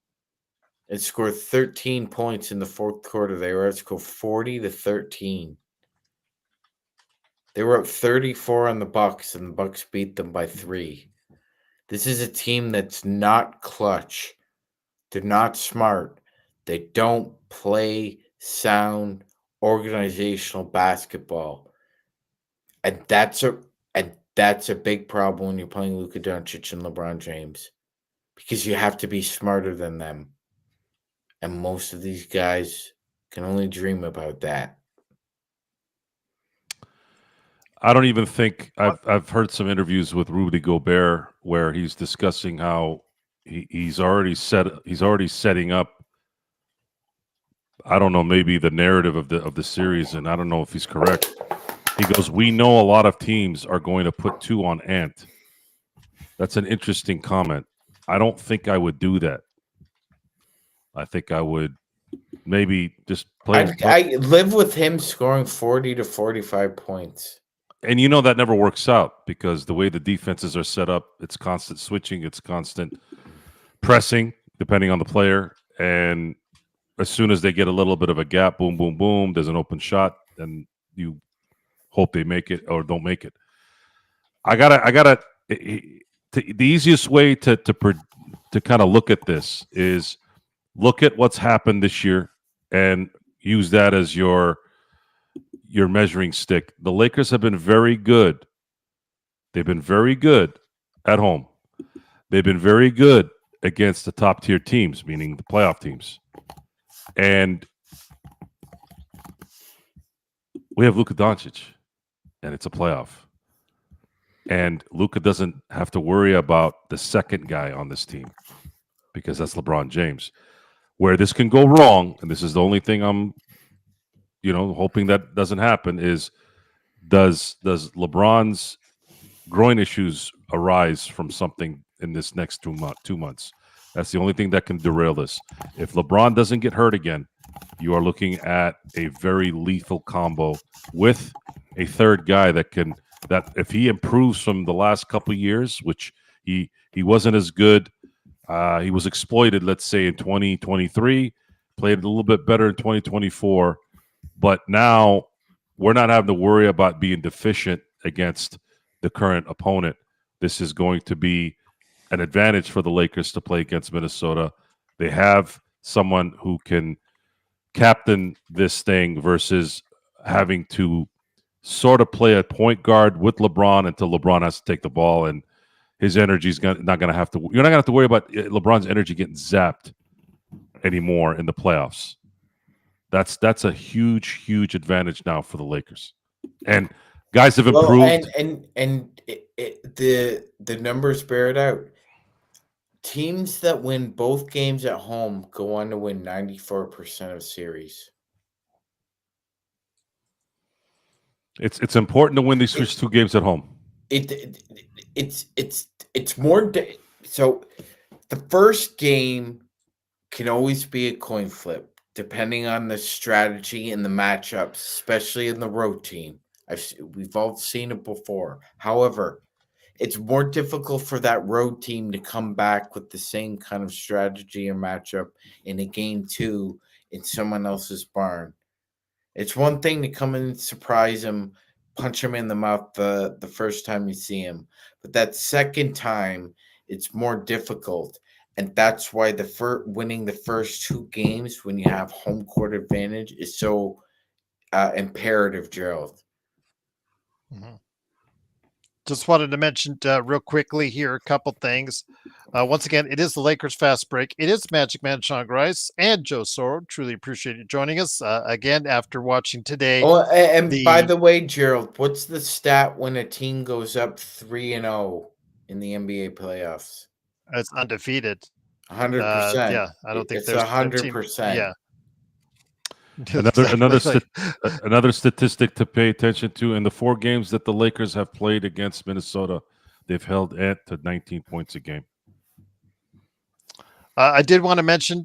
and scored 13 points in the fourth quarter. They were outscored 40-13. They were up 34 on the Bucks, and the Bucks beat them by 3. This is a team that's not clutch. They're not smart. They don't play sound organizational basketball. And that's a big problem when you're playing Luka Doncic and LeBron James, because you have to be smarter than them. And most of these guys can only dream about that. I don't even think I've heard some interviews with Rudy Gobert where he's discussing how he's already setting up. I don't know, maybe the narrative of the series, and I don't know if he's correct. He goes, "We know a lot of teams are going to put 2 on Ant." That's an interesting comment. I don't think I would do that. I think I would maybe just play. I live with him scoring 40 to 45 points. And you know that never works out because the way the defenses are set up, it's constant switching, it's constant pressing, depending on the player. And as soon as they get a little bit of a gap, boom, boom, boom, there's an open shot, and you hope they make it or don't make it. The easiest way to kind of look at this is look at what's happened this year and use that as your measuring stick. The Lakers have been very good. They've been very good at home. They've been very good against the top tier teams, meaning the playoff teams. And we have Luka Doncic, and it's a playoff. And Luka doesn't have to worry about the second guy on this team because that's LeBron James. Where this can go wrong, and this is the only thing I'm hoping that doesn't happen, is does LeBron's groin issues arise from something in this next 2 months? That's the only thing that can derail this. If LeBron doesn't get hurt again, you are looking at a very lethal combo with a third guy that if he improves from the last couple of years, which he wasn't as good, he was exploited, let's say, in 2023, played a little bit better in 2024. But now we're not having to worry about being deficient against the current opponent. This is going to be an advantage for the Lakers to play against Minnesota. They have someone who can captain this thing versus having to sort of play a point guard with LeBron until LeBron has to take the ball, and his energy is not going to have to. You're not going to have to worry about LeBron's energy getting zapped anymore in the playoffs. That's a huge advantage now for the Lakers, and guys have improved. The numbers bear it out. Teams that win both games at home go on to win 94% of series. It's important to win these first two games at home. It's more. So the first game can always be a coin flip, depending on the strategy and the matchups, especially in the road team. We've all seen it before. However, it's more difficult for that road team to come back with the same kind of strategy or matchup in a game two in someone else's barn. It's one thing to come in and surprise him, punch him in the mouth the first time you see him, but that second time, it's more difficult. And that's why winning the first two games when you have home court advantage is so imperative, Gerald. Mhm. Just wanted to mention real quickly here a couple things. Once again, it is the Lakers Fast Break. It is Magic Man Sean Grice and Joe Soro. Truly appreciate you joining us. Again, after watching today. Oh, and by the way, Gerald, what's the stat when a team goes up 3-0 in the NBA playoffs? It's undefeated. 100%. Yeah, I don't think it's there's 100%. Yeah. Another statistic to pay attention to: in the 4 games that the Lakers have played against Minnesota, they've held at to 19 points a game. I did want to mention,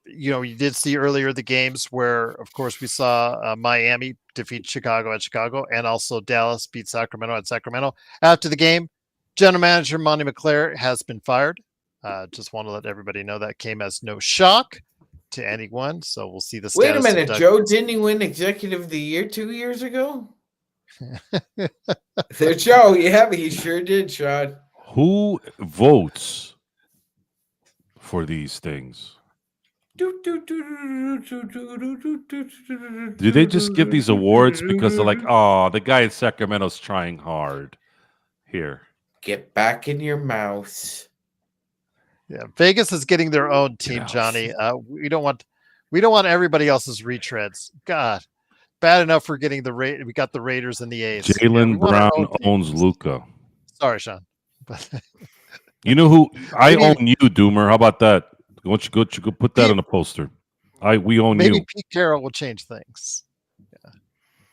you did see earlier the games where, of course, we saw Miami defeat Chicago at Chicago, and also Dallas beat Sacramento at Sacramento. After the game, general manager Monty McClare has been fired. Just want to let everybody know that came as no shock to anyone. So we'll see the status. Wait a minute, Joe, didn't he win Executive of the Year 2 years ago? Joe, yeah, he sure did, Sean. Who votes for these things? Do they just give these awards because they're like, oh, the guy in Sacramento's trying hard here? Get back in your mouse. Yeah, Vegas is getting their own team, Johnny. We don't want everybody else's retreads. God, bad enough we're getting we got the Raiders and the A's. Jaylen Brown owns Luka. Sorry, Sean. You know who I own you, Doomer. How about that? Why don't you go put that on a poster? We own you. Maybe Pete Carroll will change things. Yeah,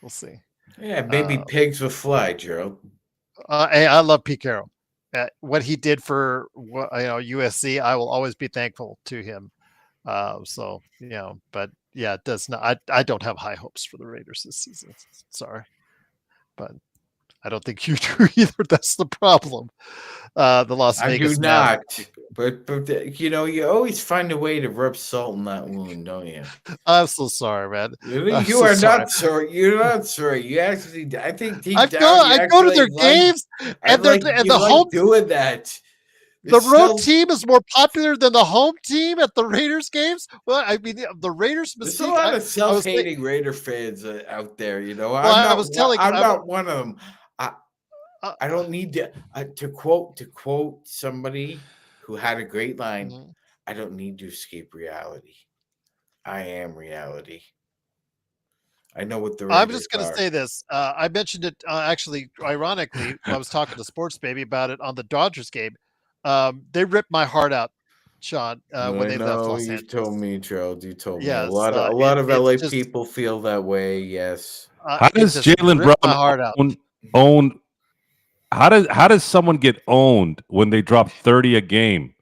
we'll see. Yeah, maybe pigs will fly, Gerald. Hey, I love Pete Carroll. What he did for USC, I will always be thankful to him. But yeah, it does not. I don't have high hopes for the Raiders this season. Sorry, but I don't think you do either. That's the problem. The Las Vegas. I do not. But you always find a way to rub salt in that wound, don't you? I'm so sorry, man. You are not sorry. You're not sorry. You actually, I think deep down, I go to their games, and the home doing that. The road team is more popular than the home team at the Raiders games. Well, I mean, the Raiders. There's a lot of self-hating Raider fans out there. Well, I'm not one of them. I don't need to quote somebody who had a great line. Mm-hmm. I don't need to escape reality. I am reality. I know what the Raiders I'm just going to say this. I mentioned it actually, ironically, I was talking to Sports Baby about it on the Dodgers game. They ripped my heart out, Sean, when they left Los Angeles. You told me, Gerald. You told me. Yes, a lot of LA people feel that way. Yes. How does Jaylen Brown own? How does someone get owned when they drop 30 a game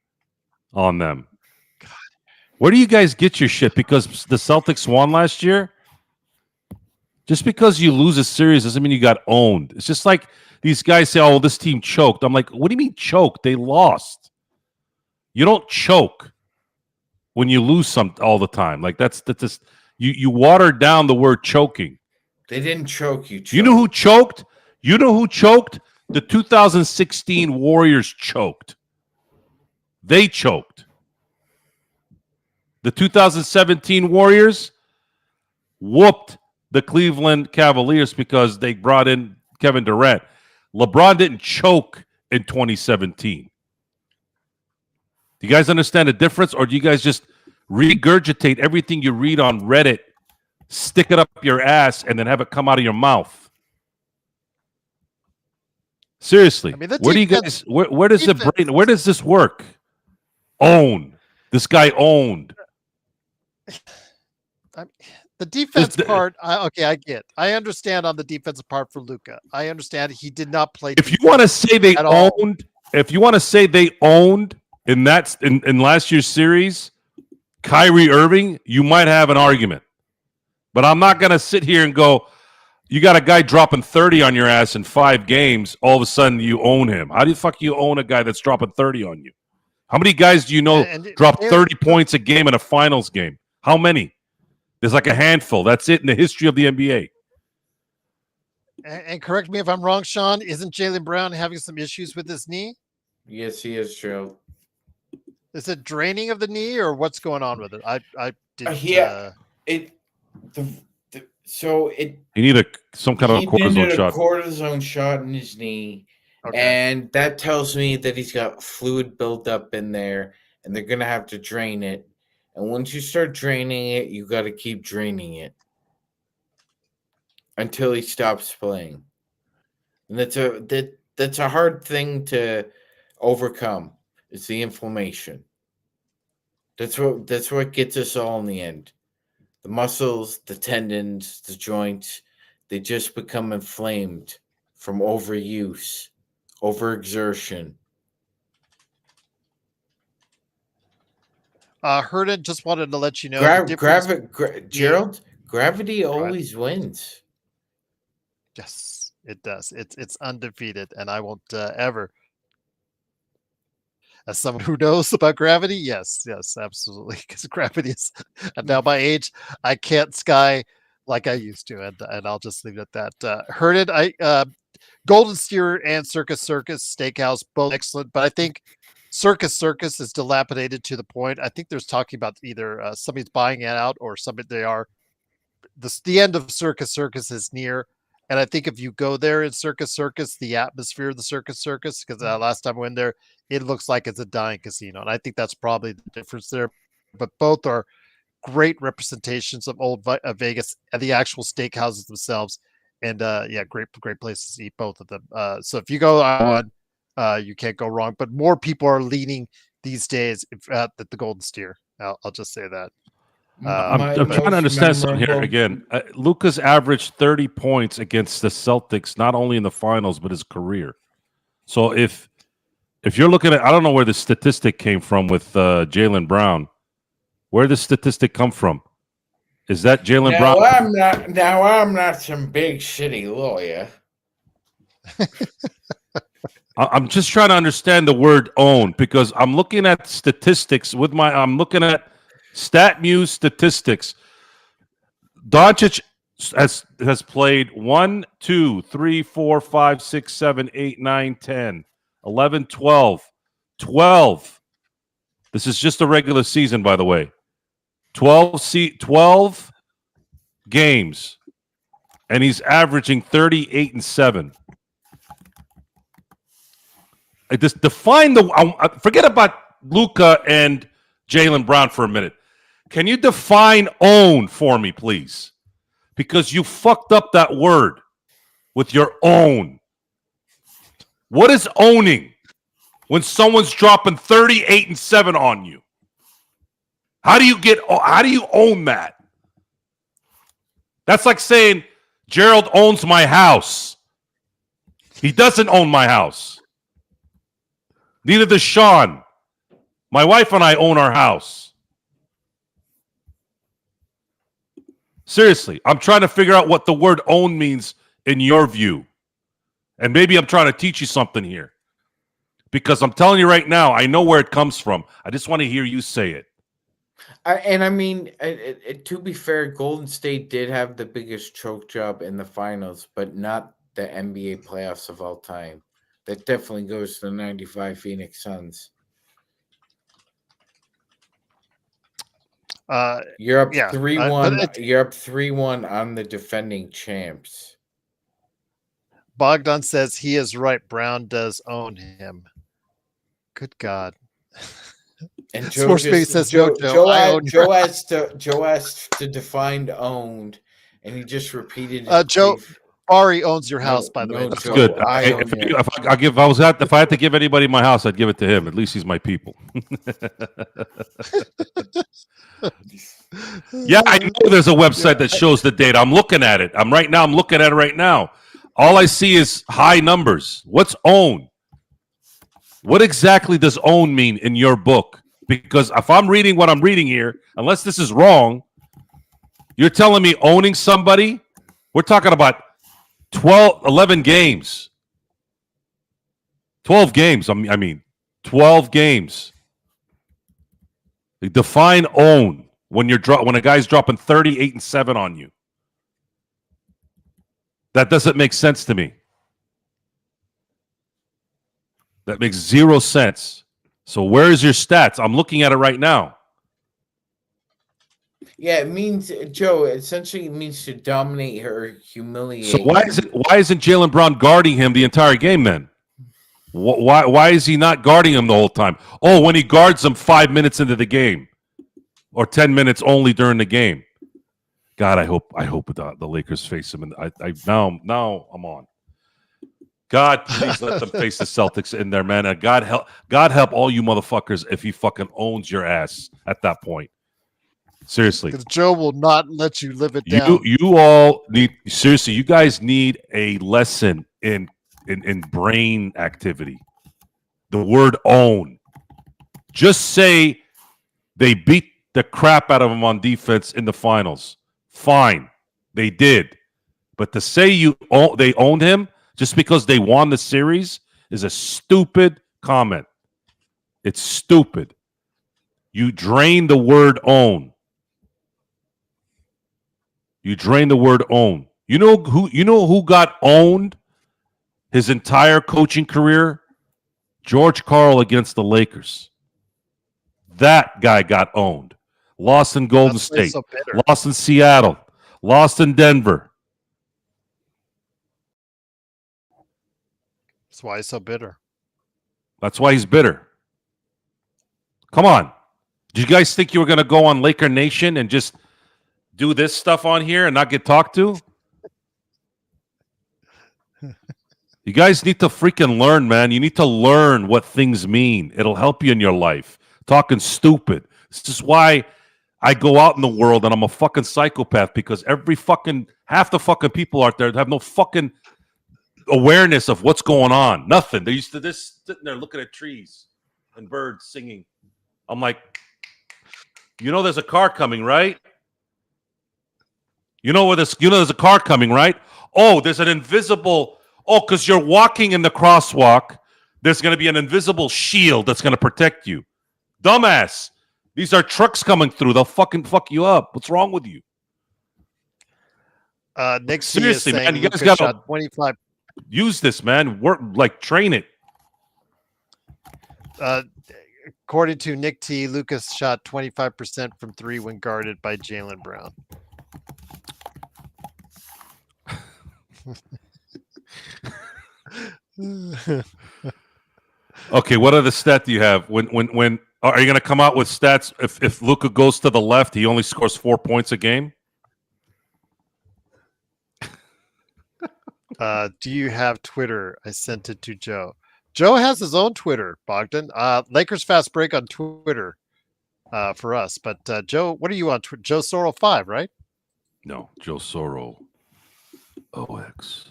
on them? God. Where do you guys get your shit? Because the Celtics won last year? Just because you lose a series doesn't mean you got owned. It's just like these guys say, oh, this team choked. I'm like, what do you mean choked? They lost. You don't choke when you lose all the time. Like that's just you watered down the word choking. They didn't choke. You know who choked? You know who choked? The 2016 Warriors choked. They choked. The 2017 Warriors whooped the Cleveland Cavaliers because they brought in Kevin Durant. LeBron didn't choke in 2017. Do you guys understand the difference, or do you guys just regurgitate everything you read on Reddit, stick it up your ass, and then have it come out of your mouth? Seriously, I mean, where do you guys? Where does the brain? Where does this work? Own. This guy owned. The defense Just- part, I understand on the defensive part for Luka. I understand he did not play. If you want to say they at all. owned, if you want to say they owned in last year's series, Kyrie Irving, you might have an argument. But I'm not going to sit here and go, you got a guy dropping 30 on your ass in 5 games, all of a sudden you own him. How the fuck you own a guy that's dropping 30 on you? How many guys do you know drop 30 points a game in a finals game? How many? There's like a handful. That's it in the history of the NBA. And correct me if I'm wrong, Sean, isn't Jaylen Brown having some issues with his knee? Yes, he is, Joe. Is it draining of the knee or what's going on with it? I didn't. He needed some kind of a he cortisone needed shot. a cortisone shot in his knee, and that tells me that he's got fluid built up in there, and they're gonna have to drain it. And once you start draining it, you got to keep draining it until he stops playing. And that's a hard thing to overcome. It's the inflammation. That's what gets us all in the end. The muscles, the tendons, the joints, they just become inflamed from overuse, overexertion. Hernan just wanted to let you know. Gerald, gravity always wins. Yes, it does. It's undefeated, and I won't ever. As someone who knows about gravity, yes, absolutely. Because gravity is, and now my age, I can't sky like I used to, and I'll just leave it at that. Hernan, Golden Steer and Circus Steakhouse, both excellent, but I think Circus is dilapidated to the point. I think there's talking about either somebody's buying it out or somebody the end of Circus is near. And I think if you go there in Circus, the atmosphere of the Circus, because last time I went there, it looks like it's a dying casino. And I think that's probably the difference there. But both are great representations of old Vegas and the actual steakhouses themselves. And great places to eat, both of them. So if you go on, you can't go wrong. But more people are leaning these days at the Golden Steer. I'll just say that. I'm trying to understand something here again. Luka's averaged 30 points against the Celtics, not only in the finals but his career. So if you're looking at, I don't know where the statistic came from with Jaylen Brown. Where did the statistic come from? Is that Jaylen Brown? I'm not some big shitty lawyer. I'm just trying to understand the word own because I'm looking at statistics I'm looking at StatMuse statistics. Doncic has played 1, 2, 3, 4, 5, 6, 7, 8, 9, 10, 11, 12. 12. This is just a regular season, by the way. 12 games. And he's averaging 38 and 7. I just define forget about Luka and Jaylen Brown for a minute. Can you define own for me, please? Because you fucked up that word with your own. What is owning when someone's dropping 38 and 7 on you? How do you own that? That's like saying Gerald owns my house. He doesn't own my house. Neither does Sean. My wife and I own our house. Seriously, I'm trying to figure out what the word own means in your view. And maybe I'm trying to teach you something here. Because I'm telling you right now, I know where it comes from. I just want to hear you say it. To be fair, Golden State did have the biggest choke job in the finals, but not the NBA playoffs of all time. That definitely goes to the 95 Phoenix Suns. You're up 3-1. You're up 3-1 on the defending champs. Bogdan says he is right. Brown does own him. Good God. And Joe says Joe asked to define owned, and he just repeated it. Joe Ari owns your house, by the way. That's good. If I had to give anybody my house, I'd give it to him. At least he's my people. Yeah, I know there's a website that shows the data. I'm looking at it. I'm looking at it right now. All I see is high numbers. What's own? What exactly does own mean in your book? Because if I'm reading what I'm reading here, unless this is wrong, you're telling me owning somebody? We're talking about 11 games. 12 games. I mean, 12 games. They define own when when a guy's dropping 38 and 7 on you. That doesn't make sense to me. That makes zero sense. So where is your stats? I'm looking at it right now. Yeah, it means, Joe, essentially it means to dominate or humiliate. So why isn't Jaylen Brown guarding him the entire game then? Why is he not guarding him the whole time? Oh, when he guards him 5 minutes into the game, or 10 minutes only during the game. God, I hope the Lakers face him. And now I'm on. God, please let them face the Celtics in there, man. And God help all you motherfuckers if he fucking owns your ass at that point. Seriously, because Joe will not let you live it down. You all need, seriously. You guys need a lesson in brain activity. The word own. Just say they beat the crap out of them on defense in the finals. Fine, they did. But to say they owned him just because they won the series is a stupid comment. It's stupid. You drain the word own. You drain the word own. You know who got owned his entire coaching career? George Karl against the Lakers. That guy got owned. Lost in Golden State. So lost in Seattle. Lost in Denver. That's why he's so bitter. That's why he's bitter. Come on. Did you guys think you were going to go on Laker Nation and just do this stuff on here and not get talked to? You guys need to freaking learn, man. You need to learn what things mean. It'll help you in your life. Talking stupid. This is why I go out in the world and I'm a fucking psychopath, because half the fucking people out there have no fucking awareness of what's going on. Nothing. They're used to this sitting there looking at trees and birds singing. I'm like, there's a car coming, right? There's a car coming, right? Oh, there's an invisible. Oh, because you're walking in the crosswalk, there's going to be an invisible shield that's going to protect you. Dumbass. These are trucks coming through. They'll fucking fuck you up. What's wrong with you? Nick Seriously, man, you guys got to 25. Use this, man. Work, train it. According to Nick T, Lucas shot 25% from 3 when guarded by Jaylen Brown. Okay, what other stat do you have? When are you going to come out with stats? If Luka goes to the left, he only scores 4 points a game. Do you have Twitter? I sent it to Joe. Joe has his own Twitter, Bogdan. Lakers Fast Break on Twitter for us. But Joe, what are you on Twitter? Joe Soro 5, right? No, Joe Soro OX.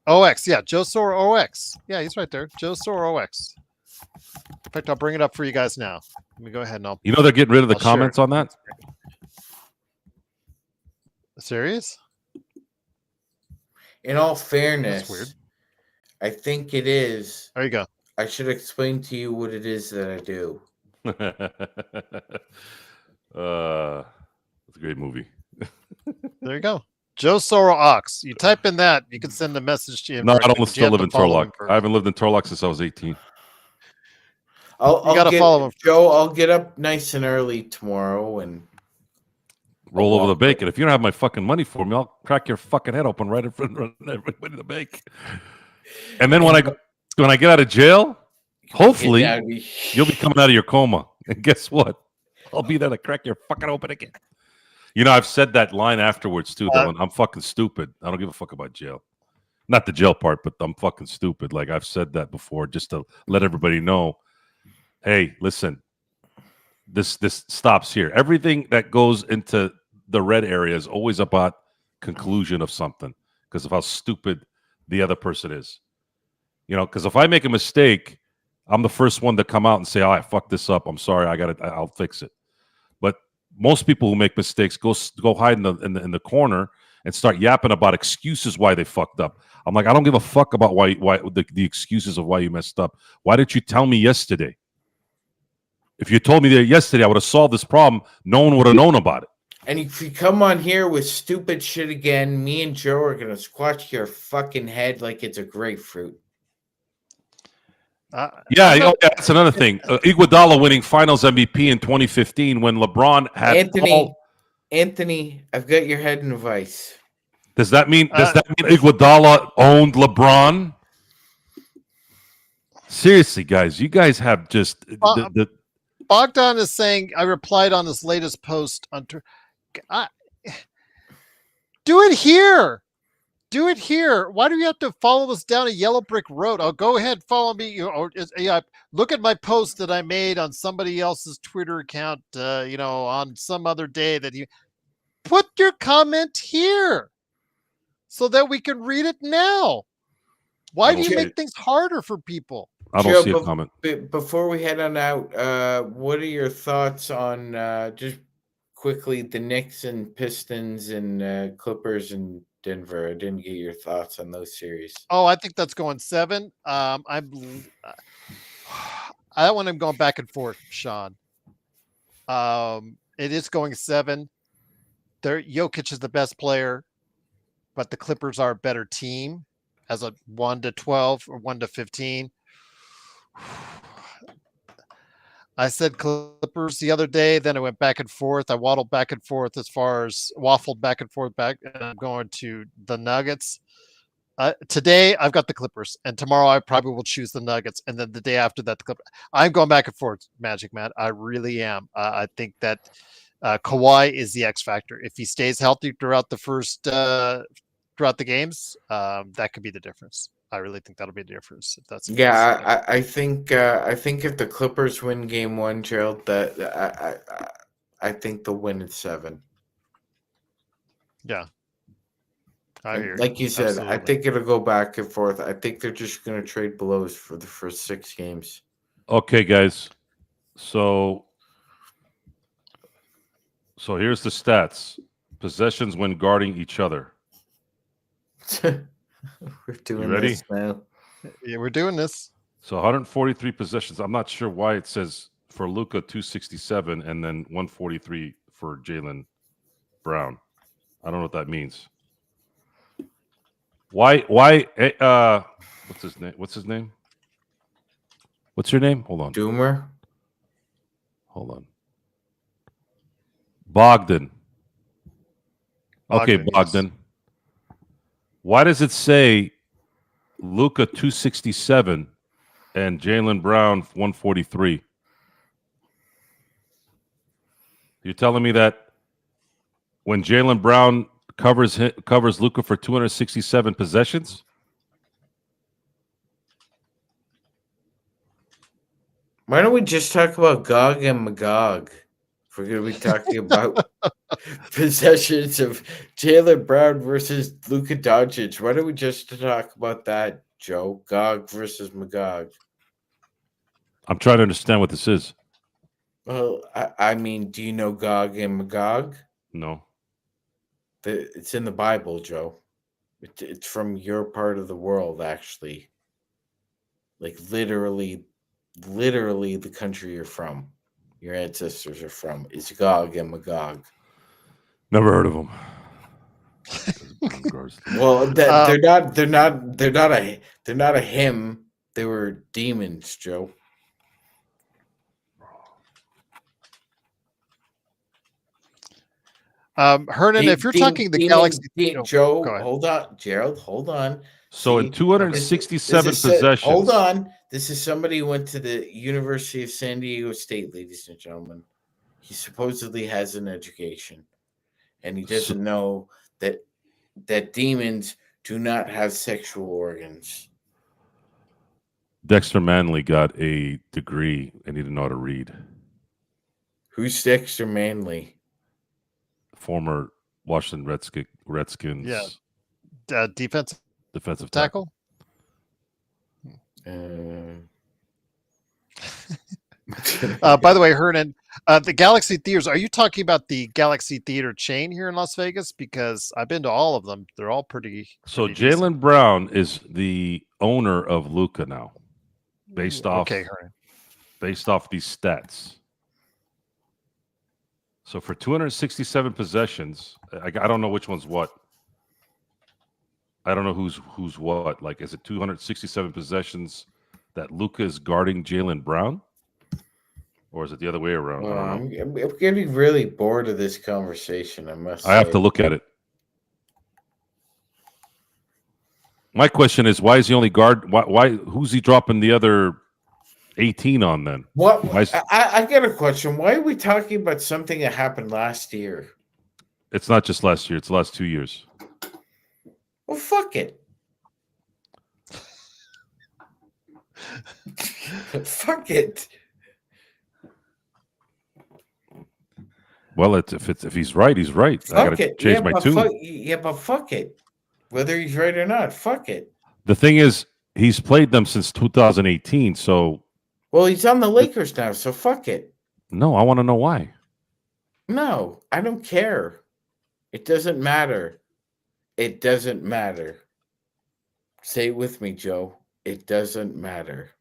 OX, yeah, Joe Soro OX. Yeah, he's right there. Joe Soro OX. In fact, I'll bring it up for you guys now. Let me go ahead and they're getting rid of the comments on that? Serious? In all fairness, that's weird. I think it is. There you go. I should explain to you what it is that I do. It's a great movie. There you go. Joe Soro Ox. You type in that, you can send a message to him. No, I don't still live in Turlock. I haven't lived in Turlock since I was 18. You got to follow him. Joe, I'll get up nice and early tomorrow and roll over the bacon. If you don't have my fucking money for me, I'll crack your fucking head open right in front of everybody to bake. And then when I get out of jail, hopefully you'll be coming out of your coma. And guess what? I'll be there to crack your fucking open again. I've said that line afterwards too. That I'm fucking stupid. I don't give a fuck about jail. Not the jail part, but I'm fucking stupid. Like I've said that before, just to let everybody know. Hey, listen. this stops here. Everything that goes into the red area is always about conclusion of something because of how stupid the other person is. Because if I make a mistake, I'm the first one to come out and say, "Oh, I fucked this up. I'm sorry. I'll fix it." But most people who make mistakes go hide in the corner and start yapping about excuses why they fucked up. I'm like, I don't give a fuck about why the excuses of why you messed up. Why didn't you tell me yesterday? If you told me that yesterday, I would have solved this problem. No one would have known about it. And if you come on here with stupid shit again, me and Joe are gonna squash your fucking head like it's a grapefruit. That's another thing. Iguodala winning Finals MVP in 2015 when LeBron had Anthony, I've got your head in a vice. Does that mean Iguodala owned LeBron? Seriously, guys, you guys have just Bogdan is saying I replied on his latest post on do it here. Do it here. Why do you have to follow us down a yellow brick road? Oh, go ahead, follow me. Look at my post that I made on somebody else's Twitter account. On some other day that you put your comment here so that we can read it now. Why do you make things harder for people? I don't see a comment. Before we head on out, what are your thoughts on just quickly the Knicks and Pistons and Clippers and Denver? I didn't get your thoughts on those series. Oh, I think that's going 7. I that one I'm going back and forth, Sean. It is going 7. Jokic is the best player, but the Clippers are a better team as a 1-12 or 1-15. I said Clippers the other day, then I went back and forth. I waffled back and forth back, and I'm going to the Nuggets. Today, I've got the Clippers, and tomorrow I probably will choose the Nuggets, and then the day after that, the Clippers. I'm going back and forth, Magic Man. I really am. I think that Kawhi is the X factor. If he stays healthy throughout the games, that could be the difference. I really think that'll be the difference. If that's I think if the Clippers win Game 1, Gerald, I think they'll win at 7. Yeah, I hear like you said. Absolutely. I think it'll go back and forth. I think they're just going to trade blows for the first 6 games. Okay, guys. So here's the stats: possessions when guarding each other. We're doing this now. Yeah, we're doing this. So 143 possessions. I'm not sure why it says for Luka 267 and then 143 for Jaylen Brown. I don't know what that means. Why? What's his name? What's your name? Hold on. Doomer. Hold on. Bogdan. Okay, Bogdan. Yes. Why does it say Luka 267 and Jaylen Brown 143? You're telling me that when Jaylen Brown covers Luka for 267 possessions? Why don't we just talk about Gog and Magog? If we're going to be talking about possessions of Jaylen Brown versus Luka Doncic, why don't we just talk about that, Joe? Gog versus Magog. I'm trying to understand what this is. Well, I mean, do you know Gog and Magog? No. It's in the Bible, Joe. It's from your part of the world, actually. Like literally the country you're from. Your ancestors are from. It's Gog and Magog. Never heard of them. Well, they're not a hymn. They were demons, Joe. Hernan, if you're talking the Galaxy, Joe, hold on, Gerald, hold on. So in 267 possessions, hold on. This is somebody who went to the University of San Diego State, ladies and gentlemen. He supposedly has an education, and he doesn't know that demons do not have sexual organs. Dexter Manley got a degree and he didn't know how to read. Who's Dexter Manley? Former Washington Redskins Defensive defensive tackle. tackle. By the way, Hernan, the Galaxy Theaters, are you talking about the Galaxy Theater chain here in Las Vegas? Because I've been to all of them. They're all pretty So decent. Jaylen Brown is the owner of Luca now, based off Hernan. these stats. So for 267 possessions, I don't know which one's what. I don't know who's what. Like, is it 267 possessions that Luca is guarding Jaylen Brown? Or is it the other way around? I don't know. I'm getting really bored of this conversation, I must say. I have to look at it. My question is, why is he only guard? Why who's he dropping the other 18 on then? What? I get a question. Why are we talking about something that happened last year? It's not just last year. It's the last 2 years. Well, fuck it. Fuck it. Well, if he's right, he's right. I got to change my tune. But fuck it. Whether he's right or not, fuck it. The thing is, he's played them since 2018. So, well, he's on the Lakers now. So fuck it. No, I want to know why. No, I don't care. It doesn't matter. It doesn't matter. Say it with me, Joe. It doesn't matter.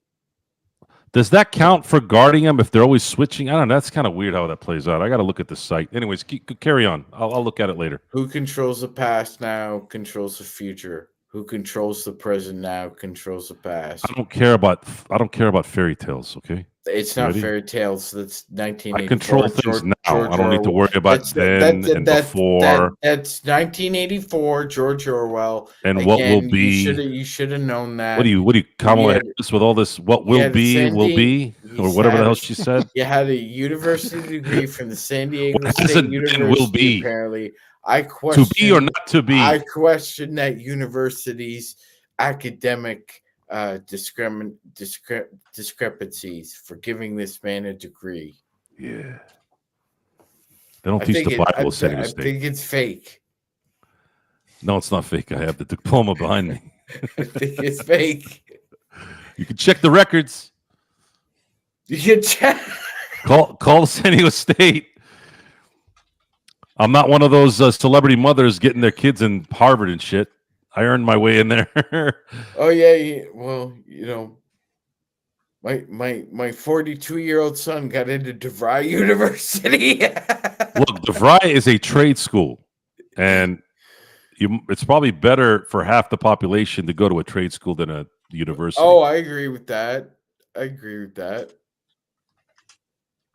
Does that count for guarding him if they're always switching? I don't know. That's kind of weird how that plays out. I got to look at the site. Anyways, carry on. I'll look at it later. Who controls the past now controls the future. Who controls the present now controls the past. I don't care about fairy tales. Okay. It's not fairy tales. That's 1984. I control things now. I don't need to worry about then and before. That's 1984. George Orwell. And again, what will be? You should have known that. What do you Kamala Harris with all this? What will be or whatever the hell she said. You had a university degree from the San Diego State University. Will be apparently. I question to be or not to be. I question that university's academic discrepancies for giving this man a degree. Yeah. They don't teach the Bible at San Diego State. I think it's fake. No, it's not fake. I have the diploma behind me. I think it's fake. You can check the records. You can check. Call San Diego State. I'm not one of those celebrity mothers getting their kids in Harvard and shit. I earned my way in there. Oh yeah. Well, you know, my 42-year-old son got into DeVry University. Look, DeVry is a trade school, and it's probably better for half the population to go to a trade school than a university. Oh, I agree with that.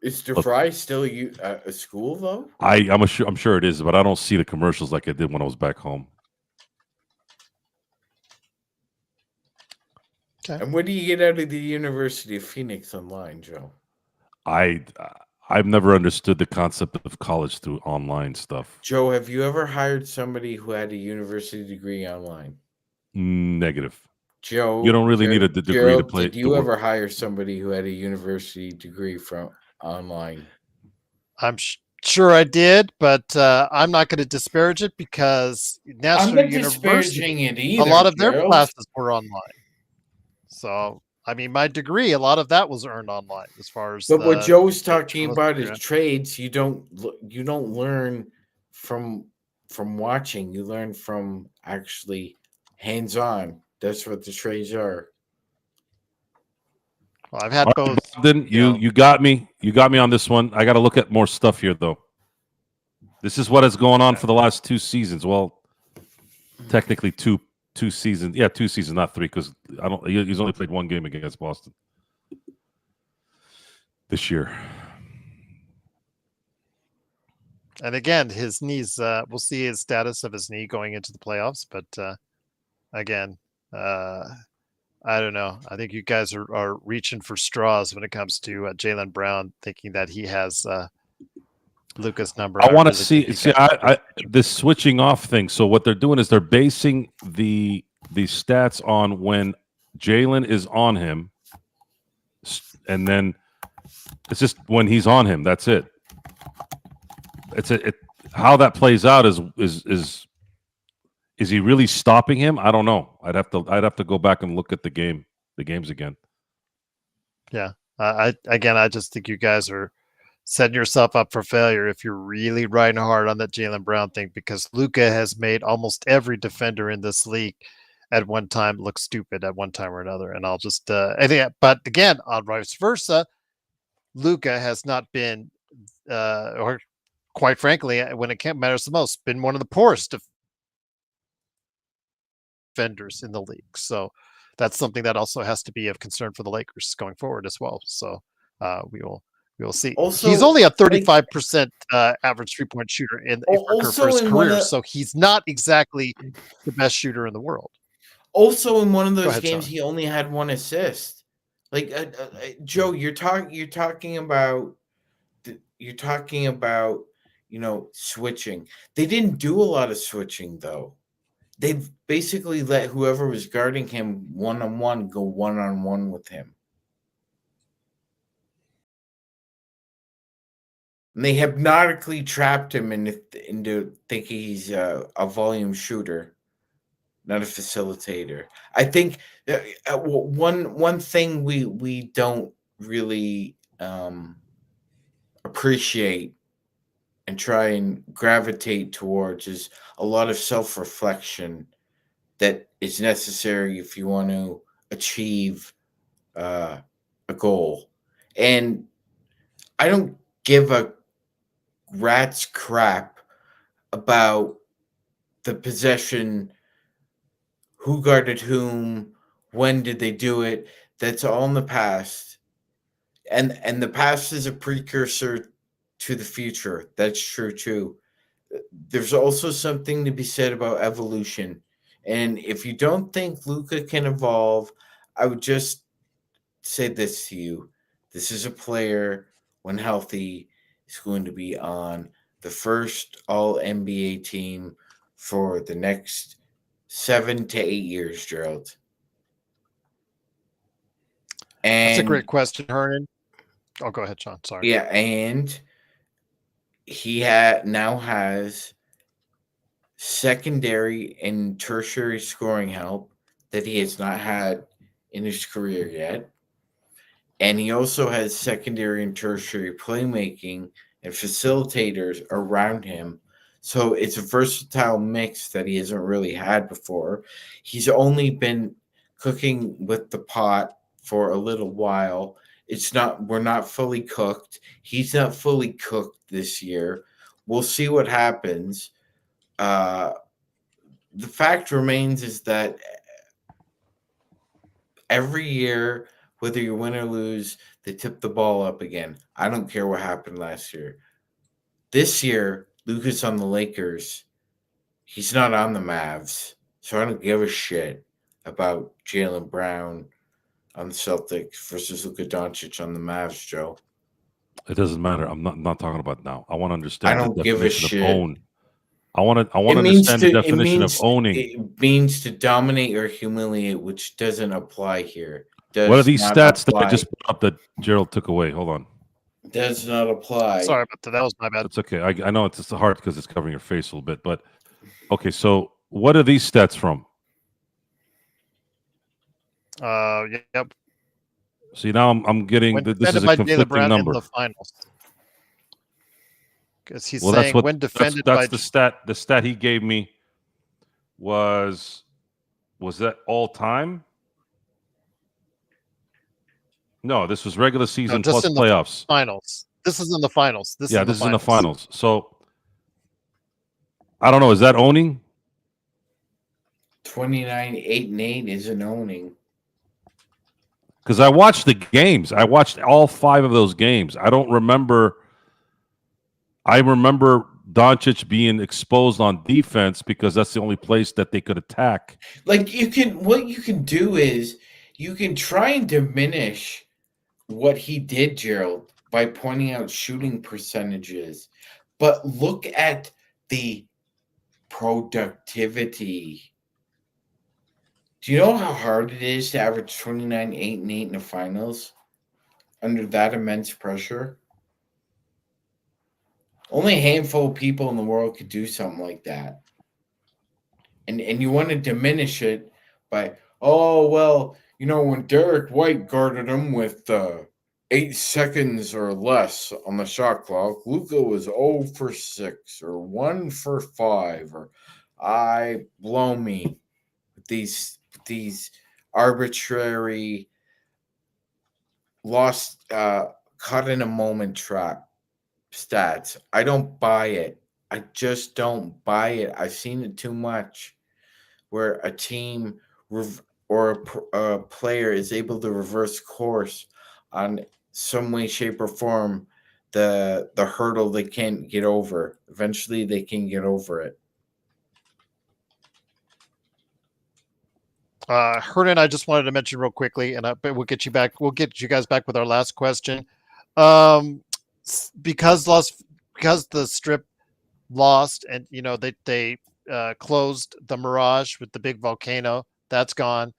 Is DeVry still a school though? I'm sure it is, but I don't see the commercials like I did when I was back home. Okay. And what do you get out of the University of Phoenix online, Joe? I've never understood the concept of college through online stuff. Joe, have you ever hired somebody who had a university degree online? Negative. Joe, you don't really need a degree to play. Did you ever hire somebody who had a university degree from online? I'm sure I did, but I'm not going to disparage it because National University, a lot of their classes were online. So, I mean, my degree, a lot of that was earned online. As far as, but what Joe's talking about is trades. You don't learn from watching. You learn from actually hands-on. That's what the trades are. Well, I've had both. Then you got me. You got me on this one. I got to look at more stuff here, though. This is what is going on for the last 2 seasons. Well, technically two seasons. Yeah, 2 seasons, not 3, because he's only played 1 game against Boston this year. And again, his knees. We'll see his status of his knee going into the playoffs. But again, I don't know. I think you guys are reaching for straws when it comes to Jaylen Brown, thinking that he has Luka's number. I want to see this switching off thing. So what they're doing is they're basing the stats on when Jaylen is on him, and then it's just when he's on him. That's it. how that plays out is he really stopping him? I don't know. I'd have to go back and look at the games again. Yeah. I just think you guys are setting yourself up for failure if you're really riding hard on that Jaylen Brown thing, because Luka has made almost every defender in this league at one time look stupid at one time or another. And I'll just I think, but again, on vice versa, Luka has not been or quite frankly, when it matters the most, been one of the poorest defenders in the league. So that's something that also has to be of concern for the Lakers going forward as well. So we will see. Also, he's only a like, 35% average 3-point shooter for his career, so he's not exactly the best shooter in the world. Also, in one of those ahead, games, Sean. he only had one assist. Like Joe, you're talking about switching. They didn't do a lot of switching though. They basically let whoever was guarding him one-on-one go one-on-one with him. And they hypnotically trapped him into thinking he's a volume shooter, not a facilitator. I think one thing we don't really appreciate and try and gravitate towards is a lot of self-reflection that is necessary if you want to achieve a goal. And I don't give a rat's crap about the possession, who guarded whom, when did they do it. That's all in the past. And the past is a precursor to the future. That's true too. There's also something to be said about evolution. And if you don't think Luka can evolve, I would just say this to you. This is a player, when healthy, is going to be on the first All NBA team for the next 7 to 8 years, Gerald. And That's a great question, Hernan. Oh, go ahead, Sean. Sorry. yeah, and he now has secondary and tertiary scoring help that he has not had in his career yet. And he also has secondary and tertiary playmaking and facilitators around him. So it's a versatile mix that he hasn't really had before. He's only been cooking with the pot for a little while. We're not fully cooked. He's not fully cooked this year. We'll see what happens. The fact remains is that every year, whether you win or lose, they tip the ball up again. I don't care what happened last year. This year, Luka's on the Lakers. He's not on the Mavs. So I don't give a shit about Jaylen Brown on the Celtics versus Luka Doncic on the Mavs, Joe. It doesn't matter. I'm not talking about now. I want to I understand the don't give a definition of shit. own. I want to understand the definition of owning. It means to dominate or humiliate, which doesn't apply here. What are these stats that I apply. just put up that Gerald took away? Hold on. Does not apply. Sorry about that. That was my bad. That's okay. I know it's hard because it's covering your face a little bit, but okay. So what are these stats from? Yep. See, now I'm getting this is a Jaylen conflicting Brown number. in the finals. Because he's Well, saying when defended that's by the stat. The stat he gave me was that all time? No, this was regular season just plus in the playoffs. finals. This is in the finals. This is in the finals. So I don't know. Is that owning? 29, 8, and 8 isn't owning. Because I watched the games. I watched all 5 of those games. I don't remember. I remember Doncic being exposed on defense because that's the only place that they could attack. Like what you can do is you can try and diminish what he did, Gerald, by pointing out shooting percentages, but look at the productivity. Do you know how hard it is to average 29, 8, and 8 in the finals under that immense pressure? Only a handful of people in the world could do something like that. And you want to diminish it by, oh well, when Derek White guarded him with 8 seconds or less on the shot clock, Luca was 0 for 6 or 1 for 5, or I blow me with these arbitrary lost caught in a moment trap stats. I don't buy it. I just don't buy it. I've seen it too much where a team or a player is able to reverse course on some way, shape, or form the hurdle they can't get over. Eventually, they can get over it. Hernan, I just wanted to mention real quickly, and but we'll get you back. We'll get you guys back with our last question. Um, because the strip lost, and they closed the Mirage with the big volcano. That's gone.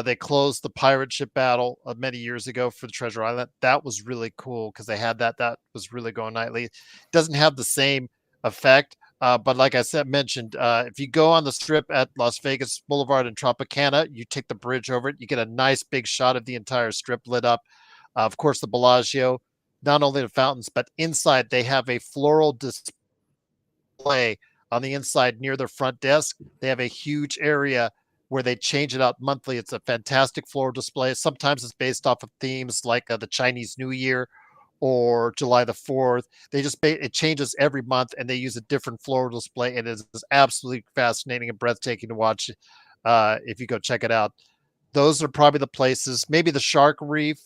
They closed the pirate ship battle many years ago for the Treasure Island. That was really cool because they had that. That was really going nightly. It doesn't have the same effect. But like I mentioned, if you go on the strip at Las Vegas Boulevard and Tropicana, you take the bridge over it. You get a nice big shot of the entire strip lit up. Of course, the Bellagio, not only the fountains, but inside they have a floral display on the inside near their front desk. They have a huge area where they change it out monthly. It's a fantastic floral display. Sometimes it's based off of themes like the Chinese New Year or July the 4th. They just it changes every month, and they use a different floral display, and it is absolutely fascinating and breathtaking to watch. If you go check it out, those are probably the places. Maybe the Shark Reef,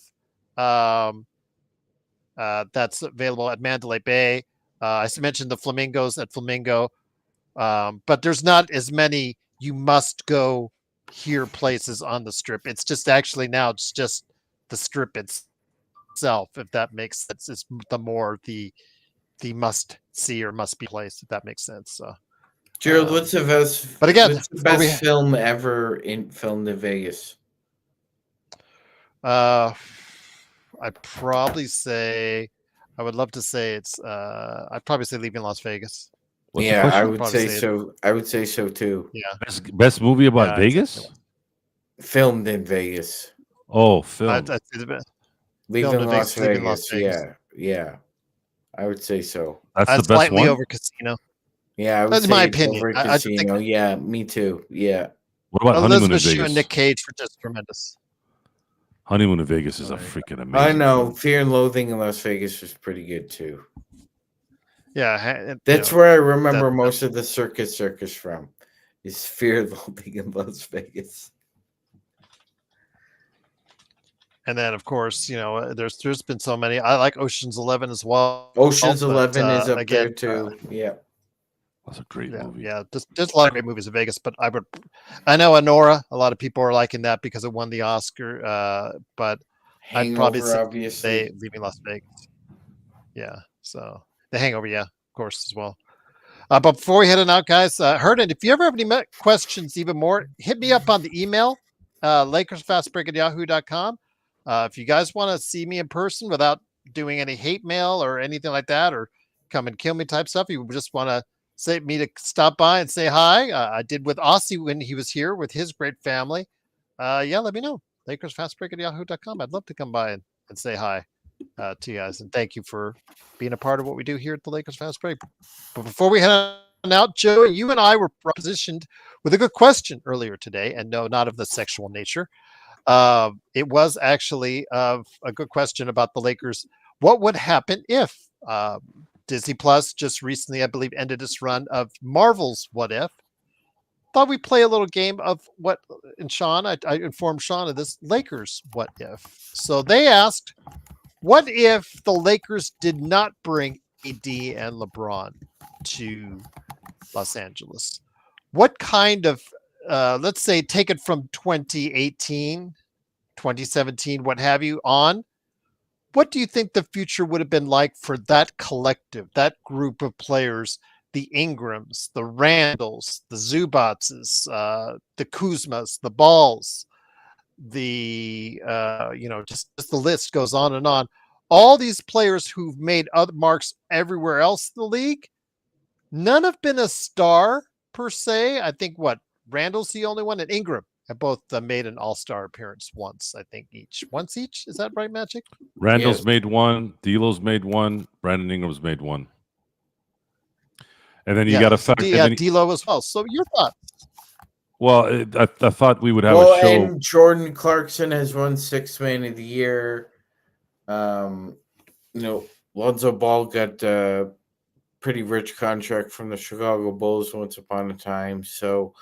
that's available at Mandalay Bay. I mentioned the flamingos at Flamingo, but there's not as many you must go here places on the strip. It's just actually now it's just the strip itself, if that makes sense. It's the more the must see or must be place, if that makes sense. So, Gerald, what's the best? But again, what's the best film ever filmed in Vegas? I'd probably say, I would love to say it's. I'd probably say Leaving Las Vegas. Yeah, I would say so. I would say so too. Yeah, best movie about Vegas. Filmed in Vegas. Oh, filmed. I'd say the best. Leaving Las Vegas. Yeah. I would say so. That's the best one. Slightly over Casino. Yeah, I would that's say my opinion. Over Casino. Yeah, me too. Yeah. What about Honeymoon in Elizabeth Shue Vegas? and Nick Cage were just tremendous. Honeymoon in Vegas is a freaking amazing. I know. Film. Fear and Loathing in Las Vegas was pretty good too. Yeah, that's where I remember most of the circus from. Is Fear and Loathing in Las Vegas. And then, of course, there's been so many. I like Ocean's 11 as well. Ocean's 11 is up there too. Yeah. That's a great movie. Yeah, there's a lot of great movies in Vegas, but I know Anora. A lot of people are liking that because it won the Oscar. But Hangover, I'd probably say Leaving Las Vegas. Yeah, so The Hangover, yeah, of course, as well. But before we head on out, guys, Hernan, if you ever have any questions, even more, hit me up on the email, LakersFastBreak@yahoo.com. If you guys want to see me in person without doing any hate mail or anything like that, or come and kill me type stuff, you just want to me to stop by and say hi. I did with Aussie when he was here with his great family. Yeah, let me know. LakersFastBreak@yahoo.com. I'd love to come by and say hi to you guys. And thank you for being a part of what we do here at the Lakers Fast Break. But before we head on out, Joe, you and I were positioned with a good question earlier today, and no, not of the sexual nature. It was actually a good question about the Lakers. What would happen if Disney Plus just recently, I believe, ended its run of Marvel's What If? Thought we'd play a little game of what, and Sean, I informed Sean of this, Lakers What If. So they asked, what if the Lakers did not bring AD and LeBron to Los Angeles? What kind of, let's say, take it from 2018, 2017, what have you, on, what do you think the future would have been like for that collective, that group of players, the Ingrams, the Randalls, the Zubatses, the Kuzmas, the Balls, the, just the list goes on and on. all these players who've made other marks everywhere else in the league, none have been a star per se. I think what Randall's the only one, and Ingram have both made an All-Star appearance once. I think once each. Is that right, Magic? Randall's Yes. made one, D'Lo's made one, Brandon Ingram's made one, and then you got to So factor. D'Lo as well. So your thoughts? Well, I thought we would have Well, a show. and Jordan Clarkson has won Sixth Man of the Year. Lonzo Ball got a pretty rich contract from the Chicago Bulls once upon a time. So,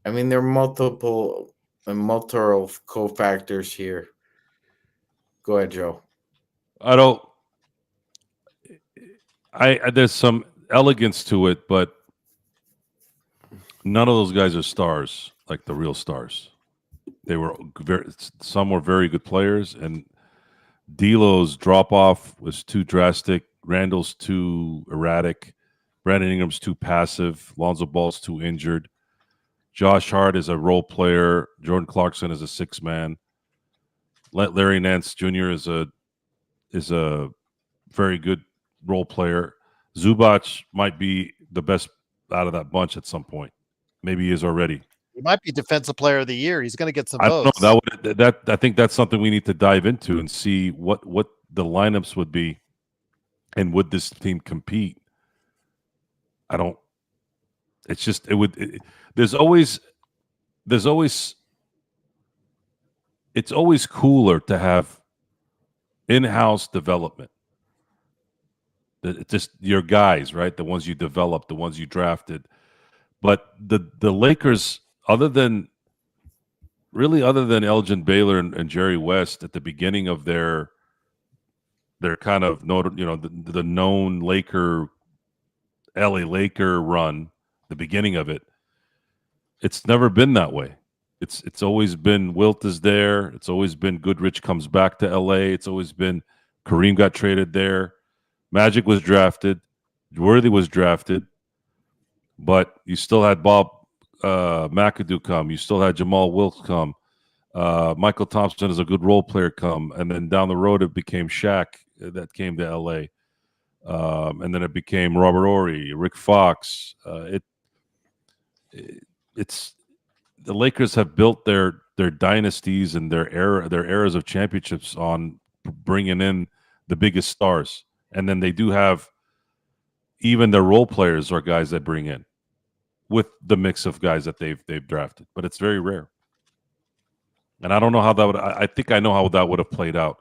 I mean, there are multiple cofactors here. Go ahead, Joe. I don't. There's some elegance to it, but none of those guys are stars like the real stars. They were some were very good players, and D'Lo's drop off was too drastic. Randall's too erratic. Brandon Ingram's too passive. Lonzo Ball's too injured. Josh Hart is a role player. Jordan Clarkson is a 6-man. Larry Nance Jr. is a very good role player. Zubac might be the best out of that bunch at some point. Maybe he is already. He might be Defensive Player of the Year. He's going to get some I don't votes. know. I think that's something we need to dive into and see what the lineups would be, and would this team compete? I don't. It's just there's always. It's always cooler to have in-house development. Just your guys, right? The ones you developed, the ones you drafted. But the Lakers, other than Elgin Baylor and Jerry West at the beginning of their kind of the known LA Laker run, the beginning of it, it's never been that way. It's always been Wilt is there. It's always been Goodrich comes back to LA. It's always been Kareem got traded there. Magic was drafted. Worthy was drafted. But you still had Bob McAdoo come. You still had Jamal Wilkes come. Michael Thompson is a good role player come. And then down the road, it became Shaq that came to LA. And then it became Robert Horry, Rick Fox. It's the Lakers have built their dynasties and their eras of championships on bringing in the biggest stars. And then they do have even their role players are guys that bring in with the mix of guys that they've drafted, but it's very rare. And I don't know how that would. I think I know how that would have played out.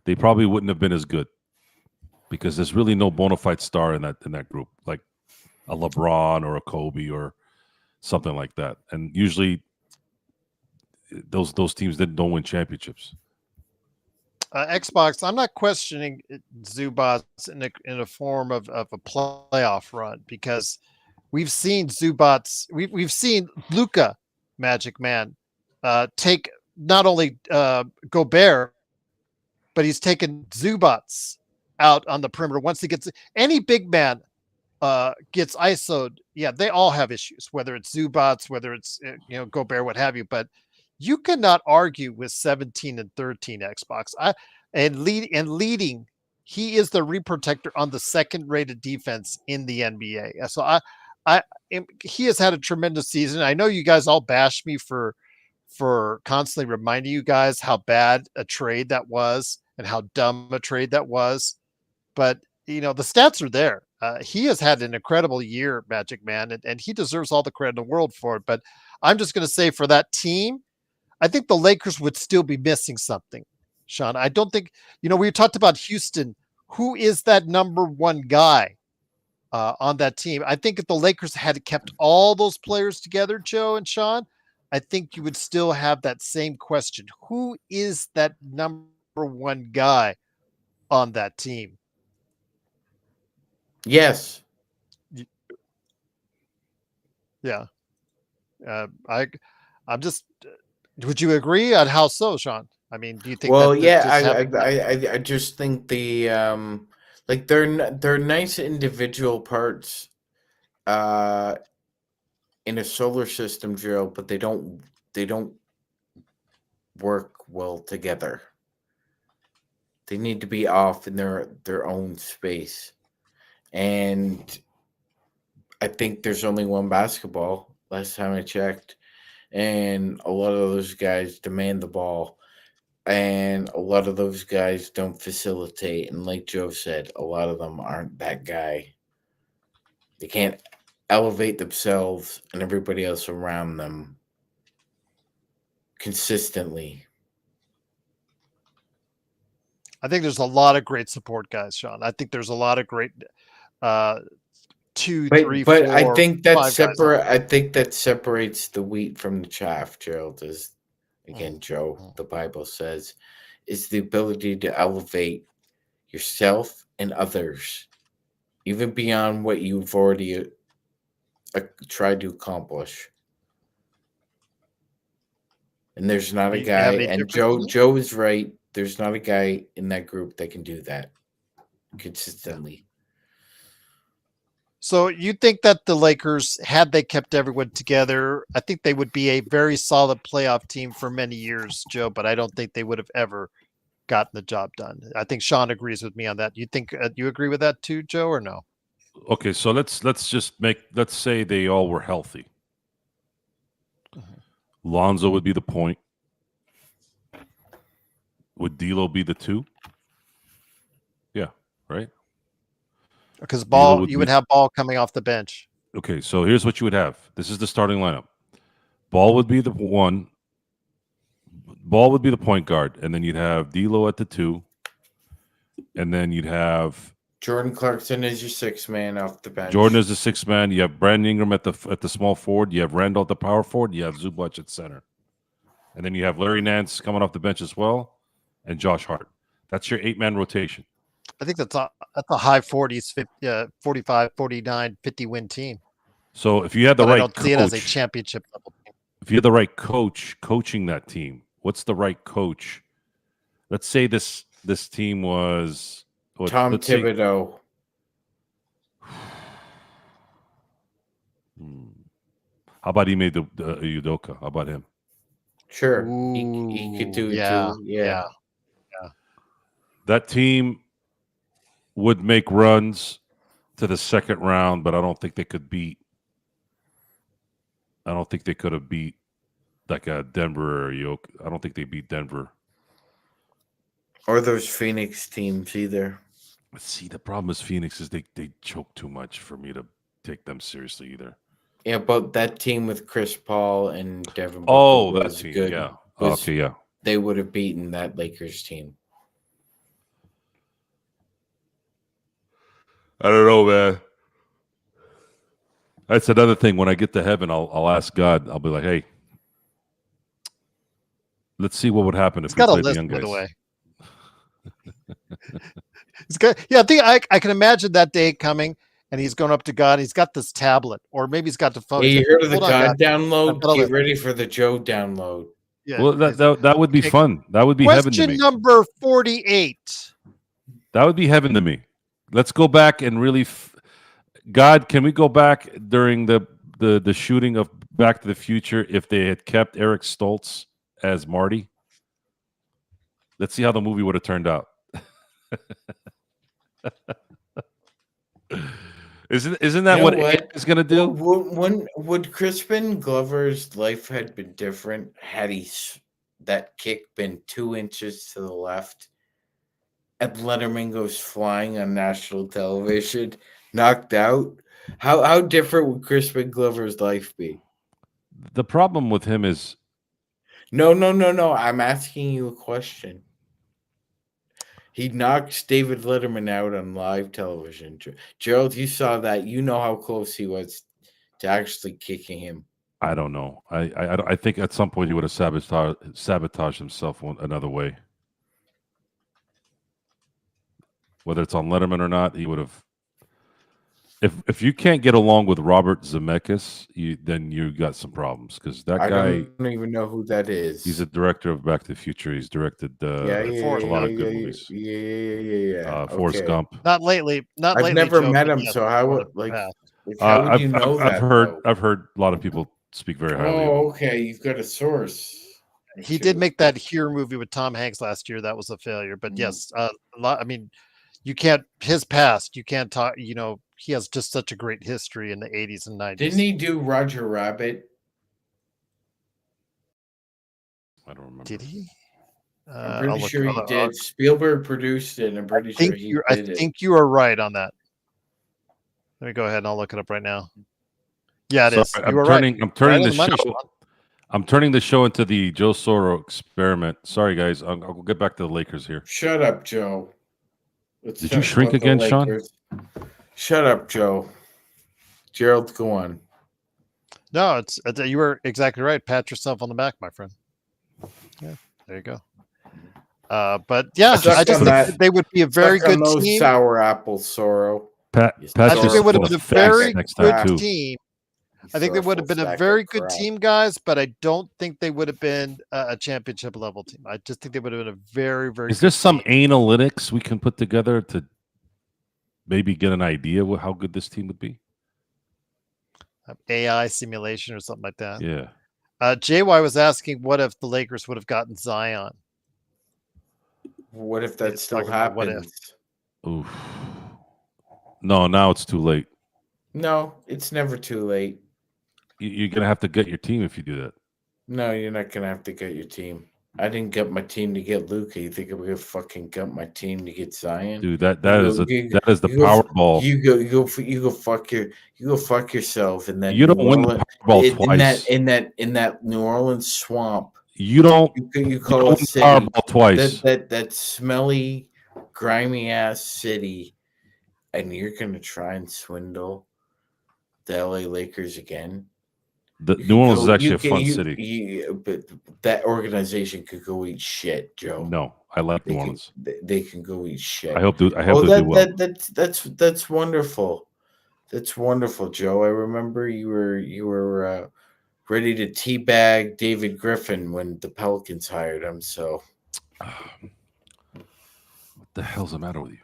They probably wouldn't have been as good because there's really no bona fide star in that group, like a LeBron or a Kobe or something like that. And usually, those teams don't win championships. Xbox, I'm not questioning Zubac in a form of a playoff run because we've seen Zubac, we've seen Luka Magic Man take not only Gobert, but he's taken Zubac out on the perimeter. Once he gets any big man gets ISO'd, yeah, they all have issues, whether it's Zubac, whether it's Gobert, what have you. But you cannot argue with 17 and 13 Xbox. Leading, he is the ring protector on the second-rated defense in the NBA. So he has had a tremendous season. I know you guys all bash me for constantly reminding you guys how bad a trade that was and how dumb a trade that was. But the stats are there. He has had an incredible year, Magic Man, and he deserves all the credit in the world for it. But I'm just going to say for that team, I think the Lakers would still be missing something, Sean. I don't think, we talked about Houston. Who is that number one guy on that team? I think if the Lakers had kept all those players together, Joe and Sean, I think you would still have that same question. Who is that number one guy on that team? Yes. Yeah. I'm just. Would you agree? And how so, Sean? I mean, do you think? Well, that yeah, I just think the like they're nice individual parts in a solar system drill, but they don't work well together. They need to be off in their own space. And I think there's only one basketball last time I checked. And a lot of those guys demand the ball. And a lot of those guys don't facilitate. And like Joe said, a lot of them aren't that guy. They can't elevate themselves and everybody else around them consistently. I think there's a lot of great support guys, Sean. I think there's a lot of great two, three, But four, I think that five guys. I think that separates the wheat from the chaff, Gerald. Is again, Joe, the Bible says, is the ability to elevate yourself and others, even beyond what you've already tried to accomplish. And there's not a You have guy, any and different Joe is right. There's not a guy in that group that can do that consistently. So you think that the Lakers, had they kept everyone together, I think they would be a very solid playoff team for many years, Joe, but I don't think they would have ever gotten the job done. I think Sean agrees with me on that. You think you agree with that too, Joe, or no? Okay, so let's say they all were healthy. Lonzo would be the point. Would D'Lo be the 2? Yeah, right. Because D'Lo you would have Ball coming off the bench. Okay, so here's what you would have. This is the starting lineup. Ball would be the 1. Ball would be the point guard, and then you'd have D'Lo at the 2, and then you'd have Jordan Clarkson is your 6th man off the bench. Jordan is the 6th man. You have Brandon Ingram at the small forward. You have Randall at the power forward. You have Zubac at center, and then you have Larry Nance coming off the bench as well, and Josh Hart. That's your 8-man rotation. I think that's a high 40s, 50, 45, 49, 50 win team. So if you had the But right I don't coach, see it as a championship level team. If you had the right coach coaching that team, what's the right coach? Let's say this team was Tom Thibodeau. How about Ime Udoka? How about him? Sure, he could do it too. Yeah. That team would make runs to the second round, but I don't think they could beat. I don't think they could have beat like a Denver or Yoke. I don't think they beat Denver or those Phoenix teams either. See, the problem is Phoenix is they choke too much for me to take them seriously either. Yeah, but that team with Chris Paul and Devin Booker was that team, good. Yeah. Okay, yeah. They would have beaten that Lakers team. I don't know, man. That's another thing. When I get to heaven, I'll ask God. I'll be like, "Hey, let's see what would happen if we played the young guys." By the way, it's good. Yeah, I think I can imagine that day coming, and he's going up to God. He's got this tablet, or maybe he's got the phone. Hey, you heard of the God download? Get ready for the Joe download. Yeah, well, that would be fun. That would be heaven to me. Question number 48. That would be heaven to me. Let's go back and really, God, can we go back during the shooting of Back to the Future if they had kept Eric Stoltz as Marty? Let's see how the movie would have turned out. Isn't that what Ed is going to do? Would Crispin Glover's life had been different had that kick been 2 inches to the left? And Letterman goes flying on national television, knocked out. How different would Crispin Glover's life be? The problem with him is no. I'm asking you a question. He knocks David Letterman out on live television. Gerald, you saw that. You know how close he was to actually kicking him. I don't know. I think at some point he would have sabotaged himself another way. Whether it's on Letterman or not, he would have. If you can't get along with Robert Zemeckis, then you got some problems because that guy. I don't even know who that is. He's a director of Back to the Future. He's directed a lot of good movies. Yeah. Forrest Gump. Not lately. I've never met him, so how would how would you know that? I've heard a lot of people speak very highly. Oh, okay. You've got a source. he did make that Here movie with Tom Hanks last year. That was a failure. But Mhm. yes, a lot. I mean, you can't his past. You can't talk. You know, he has just such a great history in the 80s and 90s. Didn't he do Roger Rabbit? I don't remember. Did he? I'm pretty sure he I'll- did. Spielberg produced it, and I'm pretty sure he I did it. think you are right on that. Let me go ahead and I'll look it up right now. Yeah, it is. Sorry, You I'm were turning. right. I'm turning Right on the money, show. Sean. I'm turning the show into the Joe Soro experiment. Sorry, guys. I'll get back to the Lakers here. Shut up, Joe. Let's Did you talk shrink about the again, Sean? Lakers. Shut up, Joe. Gerald, go on. No, it's you were exactly right. Pat yourself on the back, my friend. Yeah, there you go. But yeah, Suck I just on think that. they would be a very Suck on good those team. sour apples, Sorrow. Pat You I just think they would have full been a of facts very next good time too. team. You I think they would have thoughtful been a sack very of good crap. team, guys, but I don't think they would have been a championship level team. I just think they would have been a very, very Is good there some team. analytics we can put together to maybe get an idea how good this team would be? AI simulation or something like that. Yeah. JY was asking, what if the Lakers would have gotten Zion? What if that He's still talking about what if. happens? Oof. No, now it's too late. No, it's never too late. You're gonna have to get your team if you do that. No, you're not gonna have to get your team. I didn't get my team to get Luca. You think I'm gonna fucking gut my team to get Zion? Dude, that You is go- the you go- Powerball. You go fuck yourself in that You don't New win the Orleans, Powerball twice. in that New Orleans swamp. You don't. You don't call win it the city. Powerball twice. That smelly, grimy ass city, and you're gonna try and swindle the LA Lakers again. The New Orleans is actually a fun city. But that organization could go eat shit, Joe. No, I like New They Orleans. they can go eat shit. I hope they do well. That's wonderful. That's wonderful, Joe. I remember you were ready to teabag David Griffin when the Pelicans hired him. So, What the hell's the matter with you?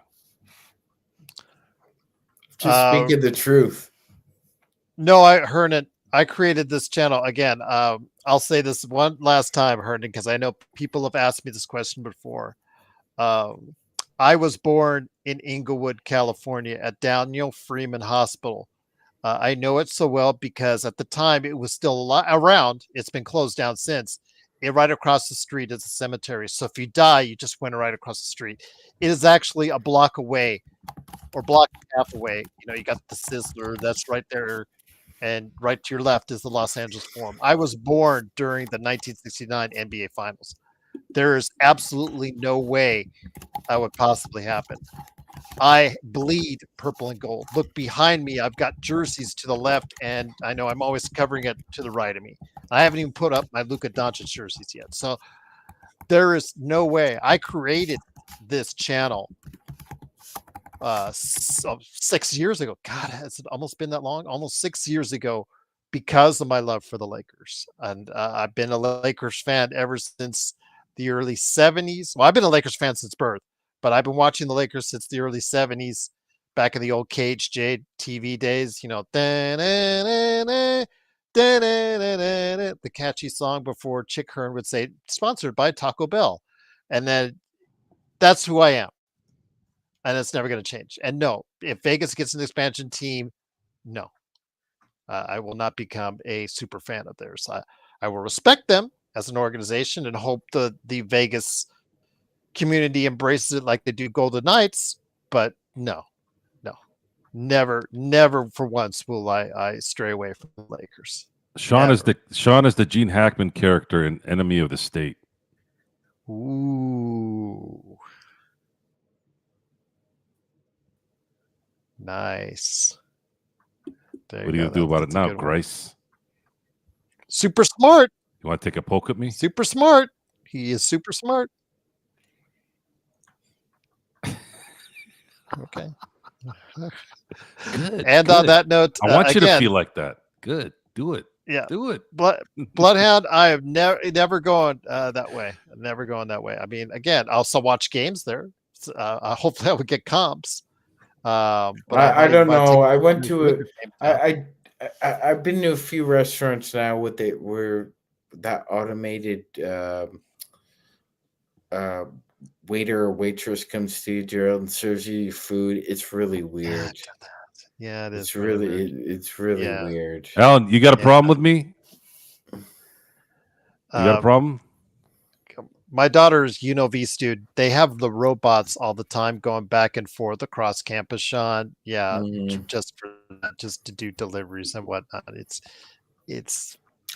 just speaking the truth. No, Hernan, I created this channel again. I'll say this one last time, Hernan, because I know people have asked me this question before. I was born in Inglewood, California, at Daniel Freeman Hospital. I know it so well because at the time it was still around. It's been closed down since. Right across the street is a cemetery. So if you die, you just went right across the street. It is actually a block away or block and a half away. You know, you got the Sizzler that's right there. And right to your left is the Los Angeles Forum. I was born during the 1969 NBA Finals. There is absolutely no way that would possibly happen. I bleed purple and gold. Look behind me. I've got jerseys to the left, and I know I'm always covering it to the right of me. I haven't even put up my Luka Doncic jerseys yet. So there is no way. I created this channel 6 years ago. God, has it almost been that long? Almost 6 years ago, because of my love for the Lakers. And I've been a Lakers fan ever since the early 70s. Well, I've been a Lakers fan since birth, but I've been watching the Lakers since the early 70s, back in the old Cage Jade TV days, you know, the catchy song before Chick Hearn would say, sponsored by Taco Bell. And then that's who I am. And it's never going to change. And no, if Vegas gets an expansion team, no, I will not become a super fan of theirs. I will respect them as an organization and hope the Vegas community embraces it like they do Golden Knights. But no, never for once will I stray away from the Lakers. Sean is the Gene Hackman character in Enemy of the State. Ooh. Nice. What are you going to do about it now, Grace? Super smart. You want to take a poke at me? Super smart. He is super smart. Okay. Good. And good. On that note, I want you again, to feel like that. Good. Do it. Yeah. Do it. Bloodhound, I have never gone that way. Never going that way. I mean, again, I'll still watch games there. Hopefully, I would get comps. But I don't know. I went to I've been to a few restaurants now where that automated waiter or waitress comes to you, Gerald, and serves you your food. It's really weird. Yeah, it is It's really really weird. it's really Yeah. weird. Alan, you got a Yeah. problem with me? You got a Um, problem? my daughter's UNLV student. They have the robots all the time going back and forth across campus, Sean. Yeah, Mhm. just for that, just to do deliveries and whatnot. It's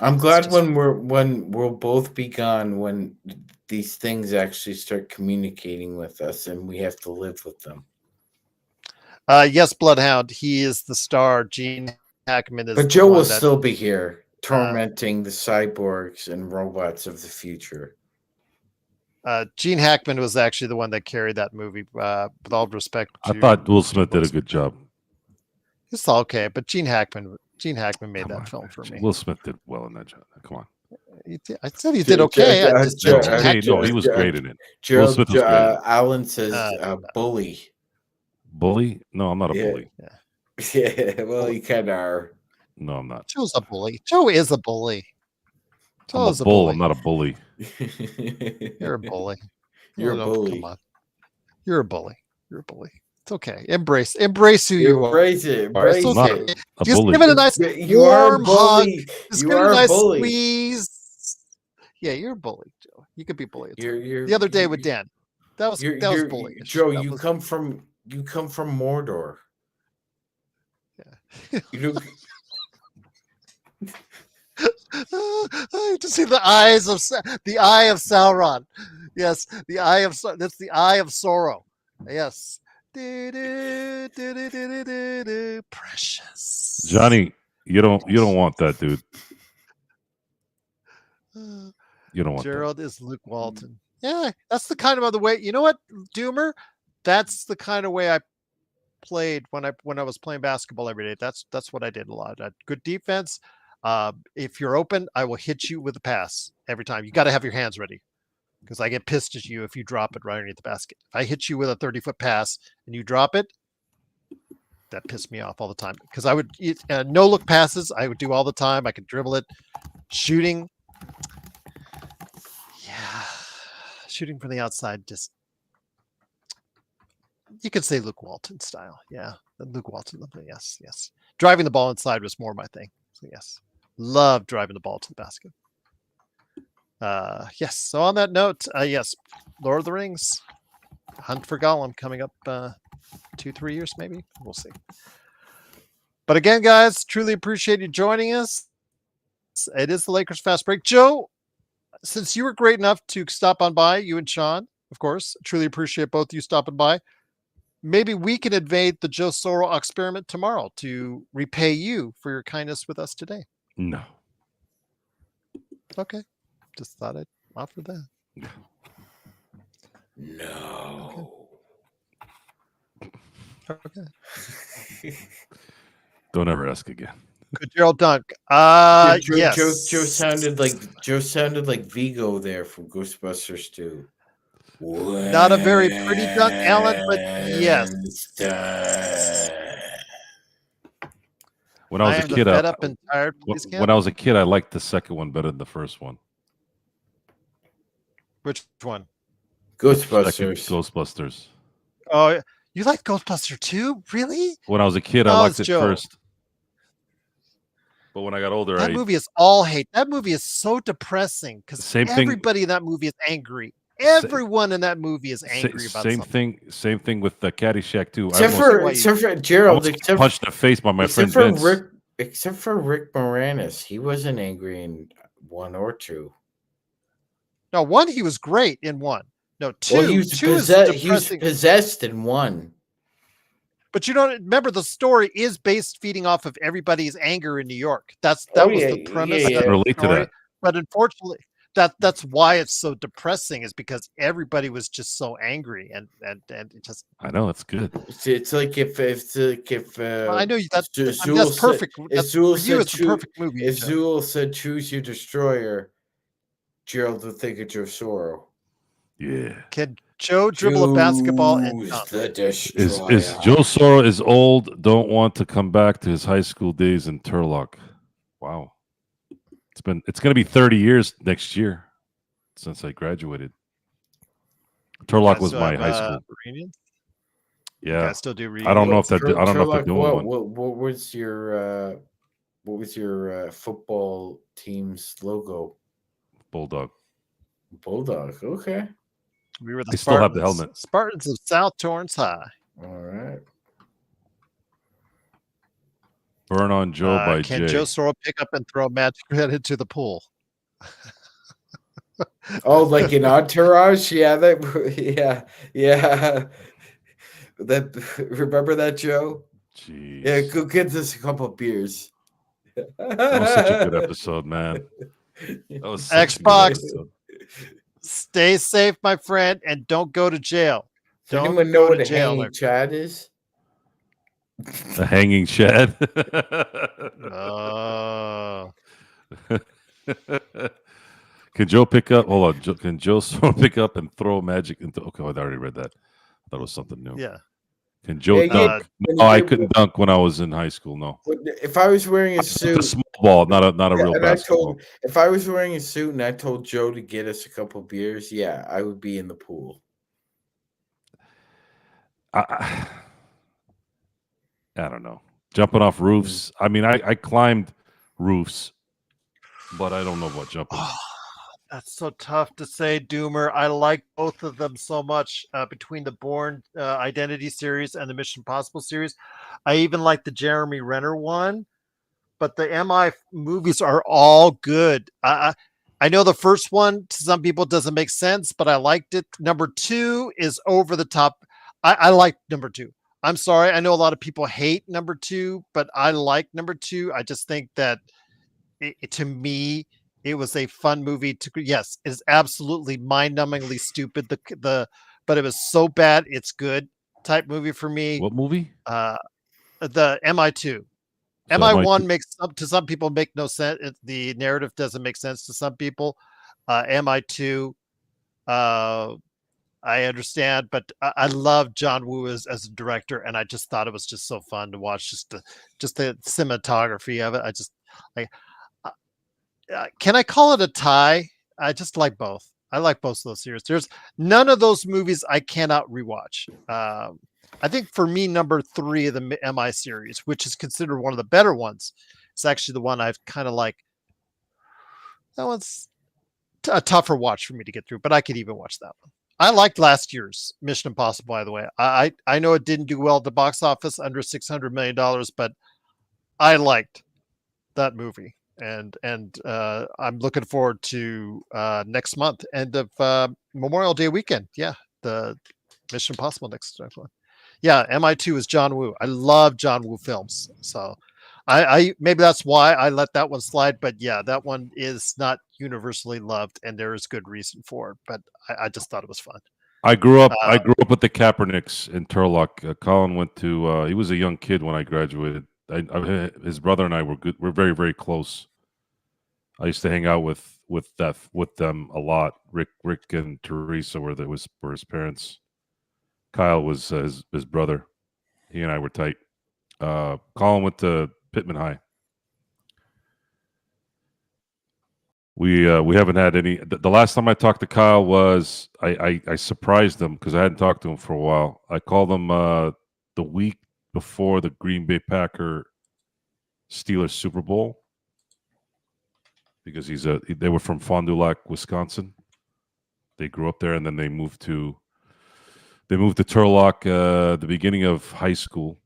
I'm it's glad just when we'll both be gone when these things actually start communicating with us and we have to live with them. yes, Bloodhound. He is the star. Gene Hackman is But the Joe will one that still be here, uh, tormenting the cyborgs and robots of the future. Gene Hackman was actually the one that carried that movie. With all respect I thought Will to Smith did a Will good job. It's all okay, but Gene Hackman made Come that on, film man. for me. Will Smith did well in that job. Come on. I said he did okay. I just said Gene Okay, no, Hackman he was was great in it. Will Gerald, Smith was great in it. Alan says uh, bully. Bully? No, I'm not a Yeah. bully. Yeah, well, you kind of are. No, I'm not. Joe's a bully. Joe is a bully. I'm a Joe's a bull. bully. I'm not a bully. You're a bully. You're a Come bully. on. You're a bully. You're a bully. It's okay. Embrace who you are. Embrace it. It's Embrace I'm not okay. it. a Just bully. give it a nice You are a warm hug. bully. Just You give it are a a nice bully. squeeze. Yeah, you're a bully, Joe. You could be bully. You're The other day with Dan. That was you're bullyish. Joe. That You was, come from Mordor. yeah. You know, To see the eyes of the eye of Sauron. Yes, the eye of that's the eye of sorrow. Yes. Precious. Johnny, you don't want that, dude. You don't want that. Gerald is Luke Walton. Yeah, that's the kind of other way. You know what, Doomer? That's the kind of way I played when I was playing basketball every day. That's what I did a lot. Good defense. If you're open, I will hit you with a pass every time. You got to have your hands ready because I get pissed at you if you drop it right underneath the basket. If I hit you with a 30-foot pass and you drop it, that pissed me off all the time because I would no look passes. I would do all the time. I could dribble it, shooting. Yeah, shooting from the outside. Just you could say Luke Walton style. Yeah, Luke Walton. Yes, yes. Driving the ball inside was more my thing. So yes. Love driving the ball to the basket. Yes. So on that note, yes, Lord of the Rings, Hunt for Gollum coming up 2-3 years, maybe. We'll see. But again, guys, truly appreciate you joining us. It is the Lakers Fast Break. Joe, since you were great enough to stop on by, you and Sean, of course, truly appreciate both you stopping by. Maybe we can invade the Joe Soro experiment tomorrow to repay you for your kindness with us today. No. Okay. Just thought I'd offer that. no. Okay. Don't ever ask again. Good Gerald Dunk. Joe, Yes. Joe sounded like Vigo there from Ghostbusters 2. Not a very pretty dunk, Alan, but yes. When I was I a am the kid, fed up and tired police when camp. I was a kid, I liked the second one better than the first one. Which one? Second Ghostbusters. Ghostbusters. Oh, you like Ghostbuster 2? Really? When I was a kid, I Oh, liked it's it Joe. first. But when I got older, That movie is all hate. That movie is so depressing because Same thing- everybody in that movie is angry. Everyone in that movie is angry about same something. Same thing with the Caddyshack too. Except for Gerald, except punched in the face by my friend for Vince. except for Rick Moranis, he wasn't angry in 1 or 2. No, 1 he was great in 1. No, 2. Well, he was 2 is depressing. possessed in 1. But you don't remember the story is based feeding off of everybody's anger in New York. That was the premise. I can relate to that. But unfortunately, that's why it's so depressing is because everybody was just so angry and it just. I know it's good. It's like if Well, I know that's Zool perfect. If Zool For you, said it's a perfect movie. if Joe. Zool said choose your destroyer, Gerald would think of Joe Soro. Yeah. Can Joe dribble a basketball and Choose dunk? the destroyer. Is Joe Soro is old, don't want to come back to his high school days in Turlock. Wow. It's going to be 30 years next year since I graduated. Turlock Guys was still my have, high school. reunions? You Yeah, guys still do I don't know if reunions? they're I don't know if they're Turlock, doing one. what was your football team's logo? Bulldog. Bulldog. Okay. We were the They still have the Spartans. helmet. Spartans of South Torrance High. All right. Burn on Joe by Can Jay. Joe Soro pick up and throw Magic Red into the pool? Oh, like in Entourage? Yeah, yeah. That remember that, Joe? Jeez. Yeah, go get us a couple beers. That was such a good episode, man. That was such a good Xbox. episode. Stay safe, my friend, and don't go to jail. Does Don't anyone know go what to a jail. hanging Chad is? A hanging Chad. Oh. Can Joe pick up? Hold on. Can Joe pick up and throw magic into? Okay, I already read that. I thought it was something new. Yeah. Can Joe Yeah, dunk? No, I couldn't dunk when I was in high school. No. If I was wearing a It's a suit, small ball, not a yeah, real and I basketball. told if I was wearing a suit and I told Joe to get us a couple beers, yeah, I would be in the pool. I don't know. Jumping off roofs. I mean, I climbed roofs, but I don't know about jumping. Oh, that's so tough to say, Doomer. I like both of them so much between the Bourne Identity series and the Mission Impossible series. I even like the Jeremy Renner one, but the MI movies are all good. I know the first one to some people doesn't make sense, but I liked it. Number 2 is over the top. I like number 2. I'm sorry. I know a lot of people hate number 2, but I like number 2. I just think that to me, it was a fun movie. Yes, it's absolutely mind-numbingly stupid. But it was so bad it's good type movie for me. What movie? The MI2. So MI1 makes to some people make no sense. The narrative doesn't make sense to some people. MI2, I understand, but I love John Woo as a director, and I just thought it was just so fun to watch. Just the cinematography of it. I just like. Can I call it a tie? I just like both. I like both of those series. There's none of those movies I cannot rewatch. I think for me, number 3 of the MI series, which is considered one of the better ones, it's actually the one I've kind of like. That one's a tougher watch for me to get through, but I could even watch that one. I liked last year's Mission Impossible, by the way. I know it didn't do well at the box office, under $600 million, but I liked that movie. And I'm looking forward to next month, end of Memorial Day weekend. Yeah, the Mission Impossible next one. Yeah, MI2 is John Woo. I love John Woo films, so I maybe that's why I let that one slide. But yeah, that one is not universally loved, and there is good reason for it. But I just thought it was fun. I grew up with the Kaepernicks in Turlock. Colin went to. He was a young kid when I graduated. His brother and I were good. We're very, very close. I used to hang out with them a lot. Rick and Teresa were his parents. Kyle was his brother. He and I were tight. Colin went to Pittman High. We haven't had any. The last time I talked to Kyle was I surprised him because I hadn't talked to him for a while. I called him the week before the Green Bay Packer Steelers Super Bowl because they were from Fond du Lac, Wisconsin. They grew up there and then they moved to Turlock the beginning of high school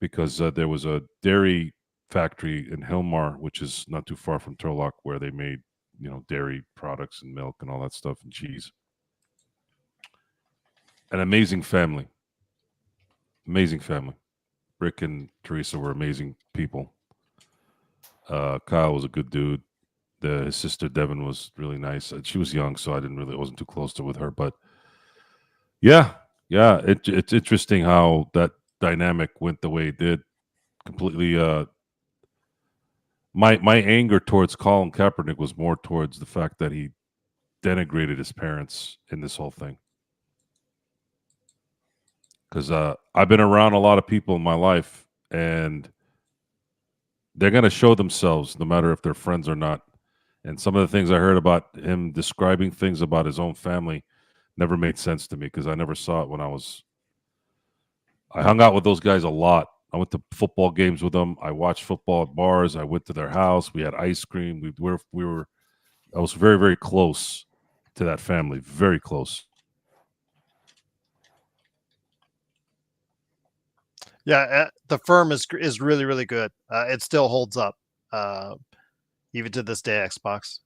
because there was a dairy factory in Hilmar, which is not too far from Turlock, where they made dairy products and milk and all that stuff and cheese. An amazing family. Rick and Teresa were amazing people. Kyle was a good dude. His sister Devin was really nice. She was young, so I wasn't too close to with her. But yeah, it's interesting how that dynamic went the way it did. Completely. My anger towards Colin Kaepernick was more towards the fact that he denigrated his parents in this whole thing. Because I've been around a lot of people in my life, and they're going to show themselves no matter if they're friends or not. And some of the things I heard about him describing things about his own family never made sense to me because I never saw it when I hung out with those guys a lot. I went to football games with them. I watched football at bars. I went to their house. We had ice cream. We were I was very, very close to that family. Very close. Yeah, the firm is really really good. It still holds up, even to this day. Xbox.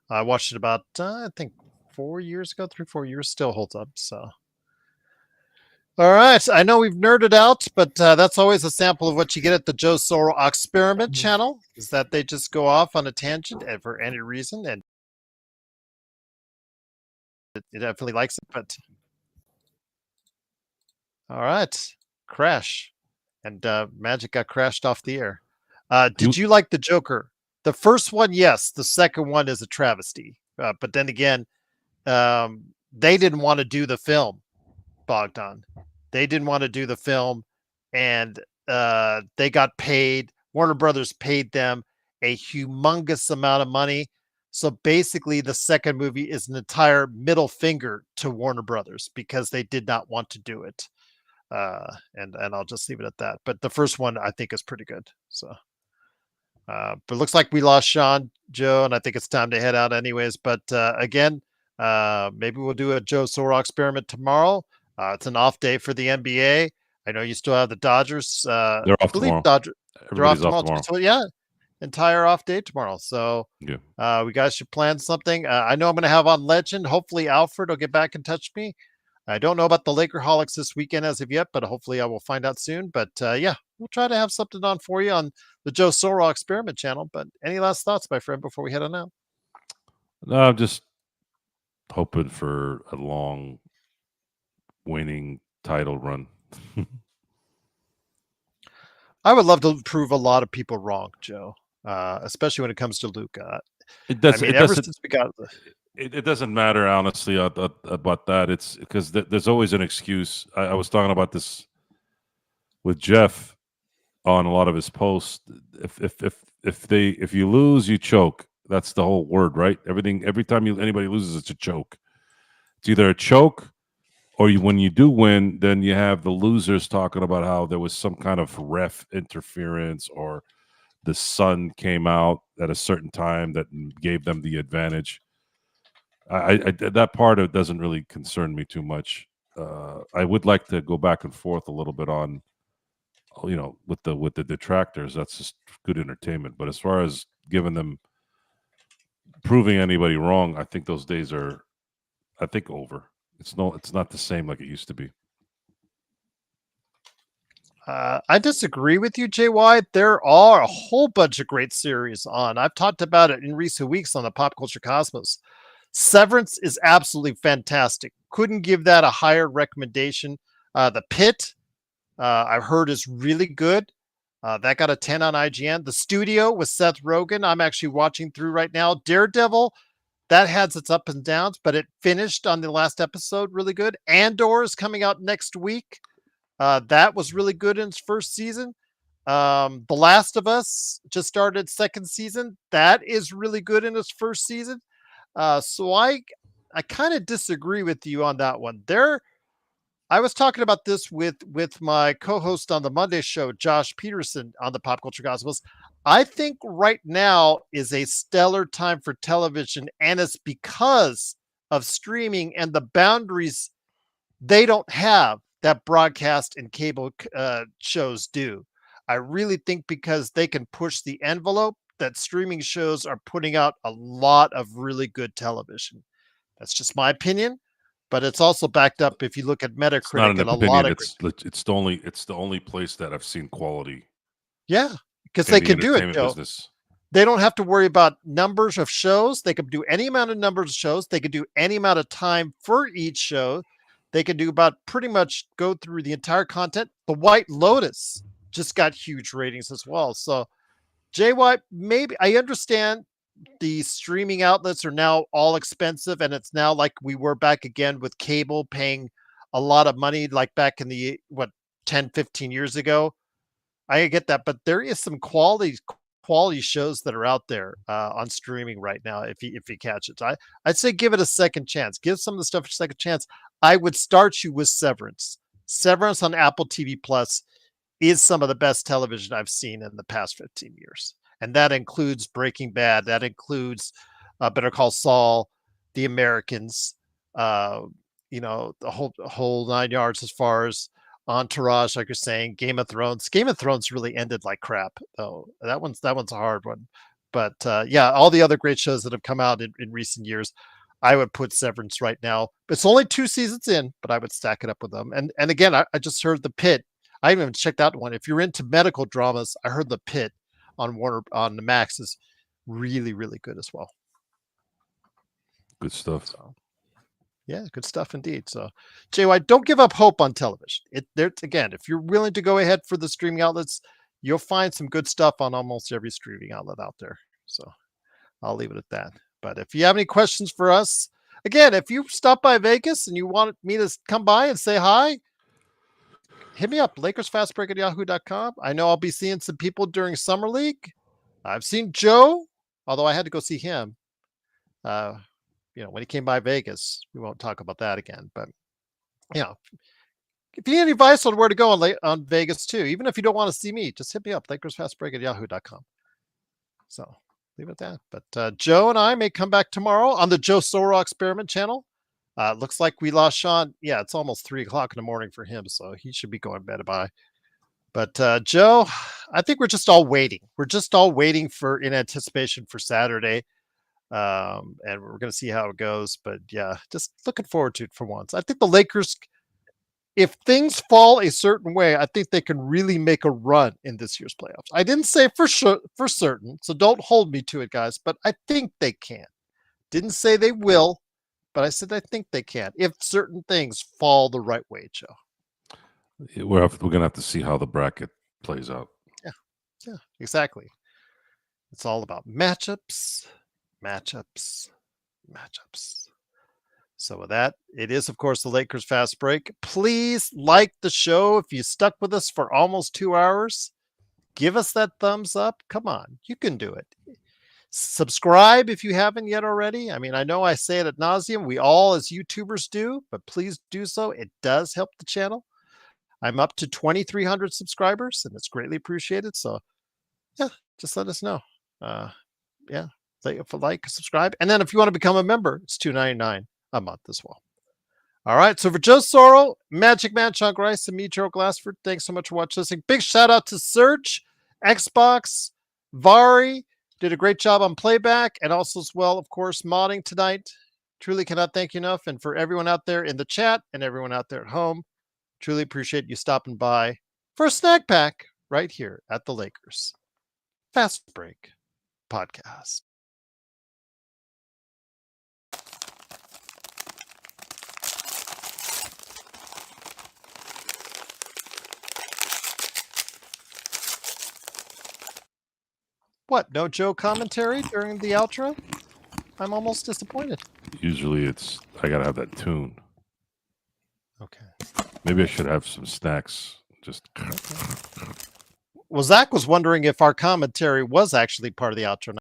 I watched it about I think 4 years ago, 3 4 years. Still holds up. So, all right. I know we've nerded out, but that's always a sample of what you get at the Joe Soro Experiment channel. Is that they just go off on a tangent and for any reason, and it definitely likes it. But all right, crash, and Magic got crashed off the air. Did you like the Joker? The first one, yes. The second one is a travesty. But then again, they didn't want to do the film, Bogdan. They didn't want to do the film, and they got paid. Warner Brothers paid them a humongous amount of money. So basically, the second movie is an entire middle finger to Warner Brothers because they did not want to do it. And I'll just leave it at that. But the first one, I think, is pretty good. So. But it looks like we lost Sean, Joe, and I think it's time to head out anyways. But again, maybe we'll do a Joe Soro experiment tomorrow. It's an off day for the NBA. I know you still have the Dodgers. They're off tomorrow. They're off Everybody's tomorrow. So yeah, entire off day tomorrow. So yeah, we guys should plan something. I know I'm going to have on Legend. Hopefully Alfred will get back and touch me. I don't know about the Lakerholics this weekend as of yet, but hopefully I will find out soon. But yeah, we'll try to have something on for you on the Joe Soro Experiment channel. But any last thoughts, my friend, before we head on out? No, I'm just hoping for a long winning title run. I would love to prove a lot of people wrong, Joe, especially when it comes to Luka. It does. I mean, ever since we got it doesn't matter, honestly, about that. It's because there's always an excuse. I was talking about this with Jeff on a lot of his posts. If you lose, you choke. That's the whole word, right? Every time anybody loses, it's a choke. It's either a choke or when you do win, then you have the losers talking about how there was some kind of ref interference or the sun came out at a certain time that gave them the advantage. That part of it doesn't really concern me too much. I would like to go back and forth a little bit on, with the detractors. That's just good entertainment. But as far as proving anybody wrong, I think those days are, over. It's not the same like it used to be. I disagree with you, JY. There are a whole bunch of great series on. I've talked about it in recent weeks on the Pop Culture Cosmos. Severance is absolutely fantastic. Couldn't give that a higher recommendation. The Pit, I've heard, is really good. That got a 10 on IGN. The Studio with Seth Rogen, I'm actually watching through right now. Daredevil, that has its ups and downs, but it finished on the last episode really good. Andor is coming out next week. That was really good in its first season. The Last of Us just started second season. That is really good in its first season. So I kind of disagree with you on that one. I was talking about this with my co-host on the Monday show, Josh Peterson, on the Pop Culture Cosmos. I think right now is a stellar time for television, and it's because of streaming and the boundaries they don't have that broadcast and cable shows do. I really think because they can push the envelope, that streaming shows are putting out a lot of really good television. That's just my opinion, but it's also backed up if you look at Metacritic and a lot of. It's the only place that I've seen quality. Yeah, because they can do it, Joe. Business. They don't have to worry about numbers of shows. They can do any amount of numbers of shows. They can do any amount of time for each show. They can do about pretty much go through the entire content. The White Lotus just got huge ratings as well. So, JY, maybe I understand the streaming outlets are now all expensive, and it's now like we were back again with cable paying a lot of money, like back in the 10, 15 years ago. I get that, but there is some quality quality shows that are out there on streaming right now. If you catch it, I'd say give it a second chance. Give some of the stuff a second chance. I would start you with Severance. Severance on Apple TV Plus is some of the best television I've seen in the past 15 years. And that includes Breaking Bad. That includes Better Call Saul, The Americans, the whole 9 yards as far as Entourage, like you're saying, Game of Thrones. Game of Thrones really ended like crap, though. That one's a hard one. But yeah, all the other great shows that have come out in recent years, I would put Severance right now. It's only 2 seasons in, but I would stack it up with them. And again, I just heard The Pit. I haven't even checked out one. If you're into medical dramas, I heard The Pit on the Max is really, really good as well. Good stuff. So, yeah, good stuff indeed. So, JY, don't give up hope on television. Again, if you're willing to go ahead for the streaming outlets, you'll find some good stuff on almost every streaming outlet out there. So, I'll leave it at that. But if you have any questions for us, again, if you stop by Vegas and you want me to come by and say hi, hit me up, LakersFastBreak@yahoo.com. I know I'll be seeing some people during Summer League. I've seen Joe, although I had to go see him. When he came by Vegas. We won't talk about that again. But, if you need any advice on where to go on Vegas too, even if you don't want to see me, just hit me up, LakersFastBreak@yahoo.com. So leave it at that. But Joe and I may come back tomorrow on the Joe Soro Experiment channel. Looks like we lost Sean. Yeah, it's almost 3:00 in the morning for him, so he should be going to bed by. But Joe, I think we're just all waiting. We're just all waiting in anticipation for Saturday. And we're going to see how it goes. But yeah, just looking forward to it for once. I think the Lakers, if things fall a certain way, I think they can really make a run in this year's playoffs. I didn't say for certain, so don't hold me to it, guys, but I think they can. Didn't say they will, but I said I think they can if certain things fall the right way, Joe. We're going to have to see how the bracket plays out. Yeah, exactly. It's all about matchups. So with that, it is, of course, the Lakers Fast Break. Please like the show. If you stuck with us for almost 2 hours, give us that thumbs up. Come on, you can do it. Subscribe if you haven't yet already. I mean, I know I say it ad nauseum. We all as YouTubers do, but please do so. It does help the channel. I'm up to 2,300 subscribers, and it's greatly appreciated. So yeah, just let us know. Yeah. Like, subscribe, and then if you want to become a member, it's $2.99 a month as well. All right, so for Joe Soro, Magic Man, Sean Grice, and me, Gerald Glassford, thanks so much for watching, listening. Big shout out to Serge, Xbox, Vari, did a great job on playback, and also as well, of course, modding tonight. Truly cannot thank you enough, and for everyone out there in the chat and everyone out there at home, truly appreciate you stopping by for a snack pack right here at the Lakers Fast Break Podcast. What, no Joe commentary during the outro? I'm almost disappointed. Usually I got to have that tune. Okay. Maybe I should have some snacks. Just. Okay. Well, Zach was wondering if our commentary was actually part of the outro.